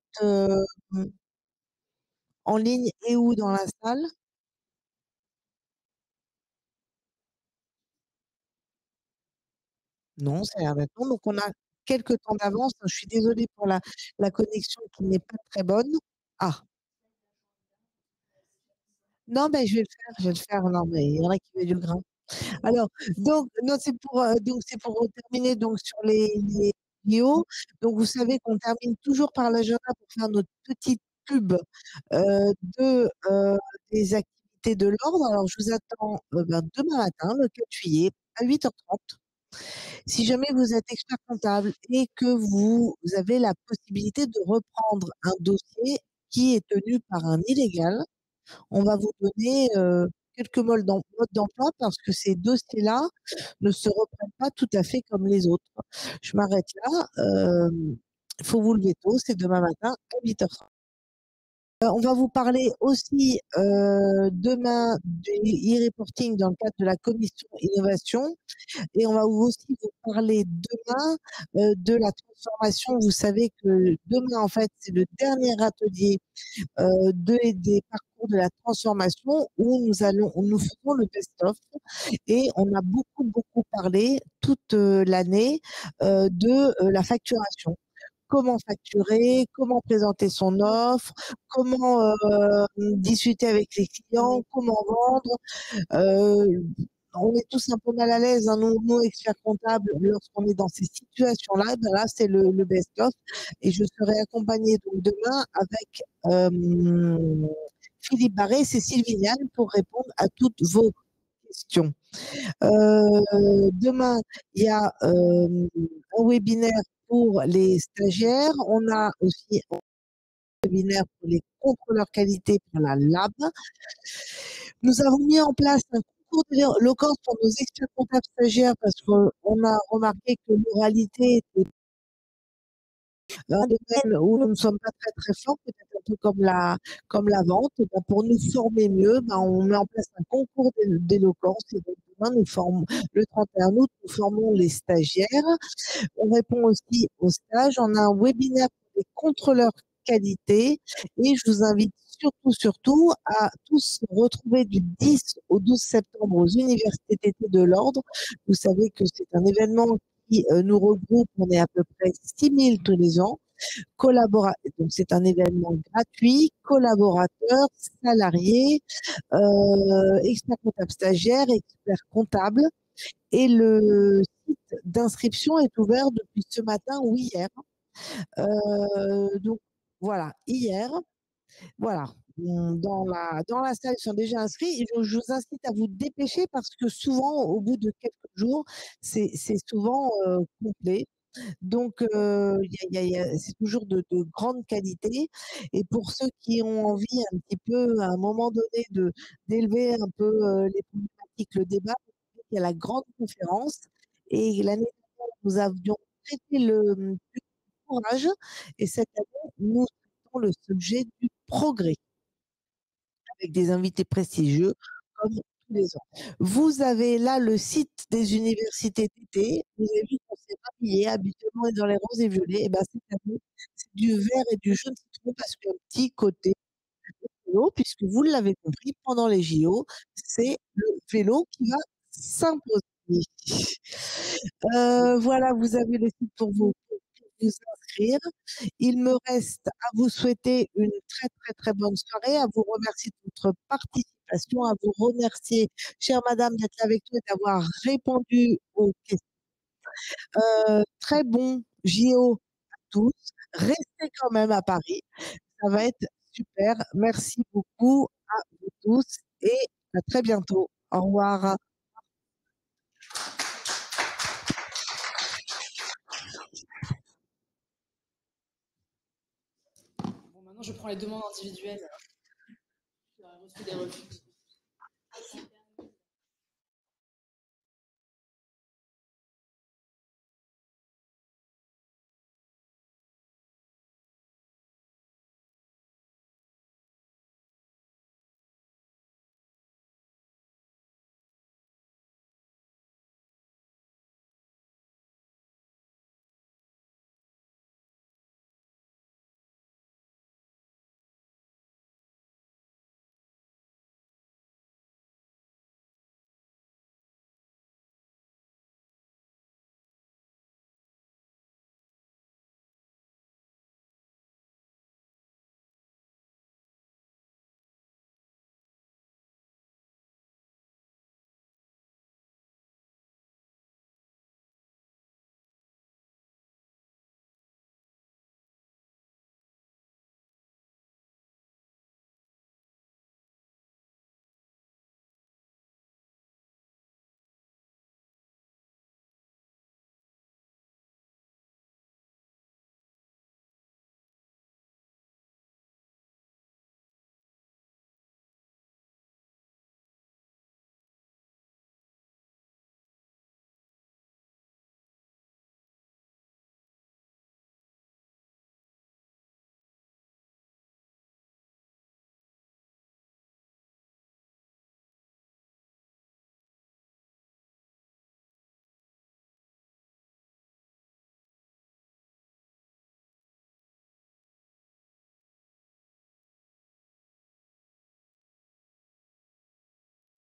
en ligne et ou dans la salle? Non, ça a l'air d'être bon. Donc on a quelques temps d'avance. Je suis désolée pour la connexion qui n'est pas très bonne. Ah. Non, ben, je vais le faire, je vais le faire. Non, mais il y en a qui veulent du grain. Alors, donc, non, c'est pour terminer donc sur les JO. Donc, vous savez qu'on termine toujours par l'agenda pour faire notre petite pub des activités de l'ordre. Alors, je vous attends demain matin, le 4 juillet, à 8h30. Si jamais vous êtes expert comptable et que vous avez la possibilité de reprendre un dossier qui est tenu par un illégal, on va vous donner quelques modes d'emploi parce que ces dossiers-là ne se reprennent pas tout à fait comme les autres. Je m'arrête là. Il faut vous lever tôt, c'est demain matin à 8h30. On va vous parler aussi demain du e-reporting dans le cadre de la commission innovation. Et on va aussi vous parler demain de la transformation. Vous savez que demain, en fait, c'est le dernier atelier des parcours de la transformation où nous faisons le best-of et on a beaucoup parlé toute l'année de la facturation. Comment facturer, comment présenter son offre, comment discuter avec les clients, comment vendre. On est tous un peu mal à l'aise, hein, nous experts comptables, lorsqu'on est dans ces situations-là, ben là c'est le best-of. Et je serai accompagnée donc demain avec Philippe Barré et Cécile Vignal pour répondre à toutes vos questions. Demain, il y a un webinaire pour les stagiaires. On a aussi un webinaire pour les contrôleurs qualité pour la lab. Nous avons mis en place un concours d'éloquence pour nos experts comptables stagiaires parce qu'on a remarqué que l'oralité était un domaine où nous ne sommes pas très forts, peut-être un peu comme la vente. Et ben, pour nous former mieux, ben, on met en place un concours d'éloquence. Et donc, demain, le 31 août, nous formons les stagiaires. On répond aussi aux stages. On a un webinaire pour les contrôleurs qualité. Et je vous invite surtout à tous se retrouver du 10 au 12 septembre aux universités d'été de l'Ordre. Vous savez que c'est un événement qui nous regroupe. On est à peu près 6000 tous les ans. Donc c'est un événement gratuit, collaborateurs, salariés, experts comptables stagiaires, experts comptables. Et le site d'inscription est ouvert depuis ce matin ou hier. Donc voilà, hier. Voilà. Dans la salle, ils sont déjà inscrits. Et je vous incite à vous dépêcher parce que souvent, au bout de quelques jours, c'est souvent complet. Donc, c'est toujours de grande qualité. Et pour ceux qui ont envie un petit peu, à un moment donné, d'élever un peu les problématiques, le débat, il y a la grande conférence. Et l'année dernière, nous avions traité du courage. Et cette année, nous traitons le sujet du progrès avec des invités prestigieux comme tous les ans. Vous avez là le site des universités d'été. Vous avez vu qu'on s'est habillé habituellement dans les roses et violets. Et ben cette année, c'est du vert et du jaune citron parce qu'il y a un petit côté vélo, puisque vous l'avez compris, pendant les JO, c'est le vélo qui va s'imposer. Voilà, vous avez le site pour vous inscrire. Il me reste à vous souhaiter une très bonne soirée, à vous remercier de votre participation, à vous remercier, chère madame, d'être là avec nous et d'avoir répondu aux questions. Très bon JO à tous. Restez quand même à Paris. Ça va être super. Merci beaucoup à vous tous et à très bientôt. Au revoir. Bon, maintenant, je prends les demandes individuelles. J'aurais reçu des refus.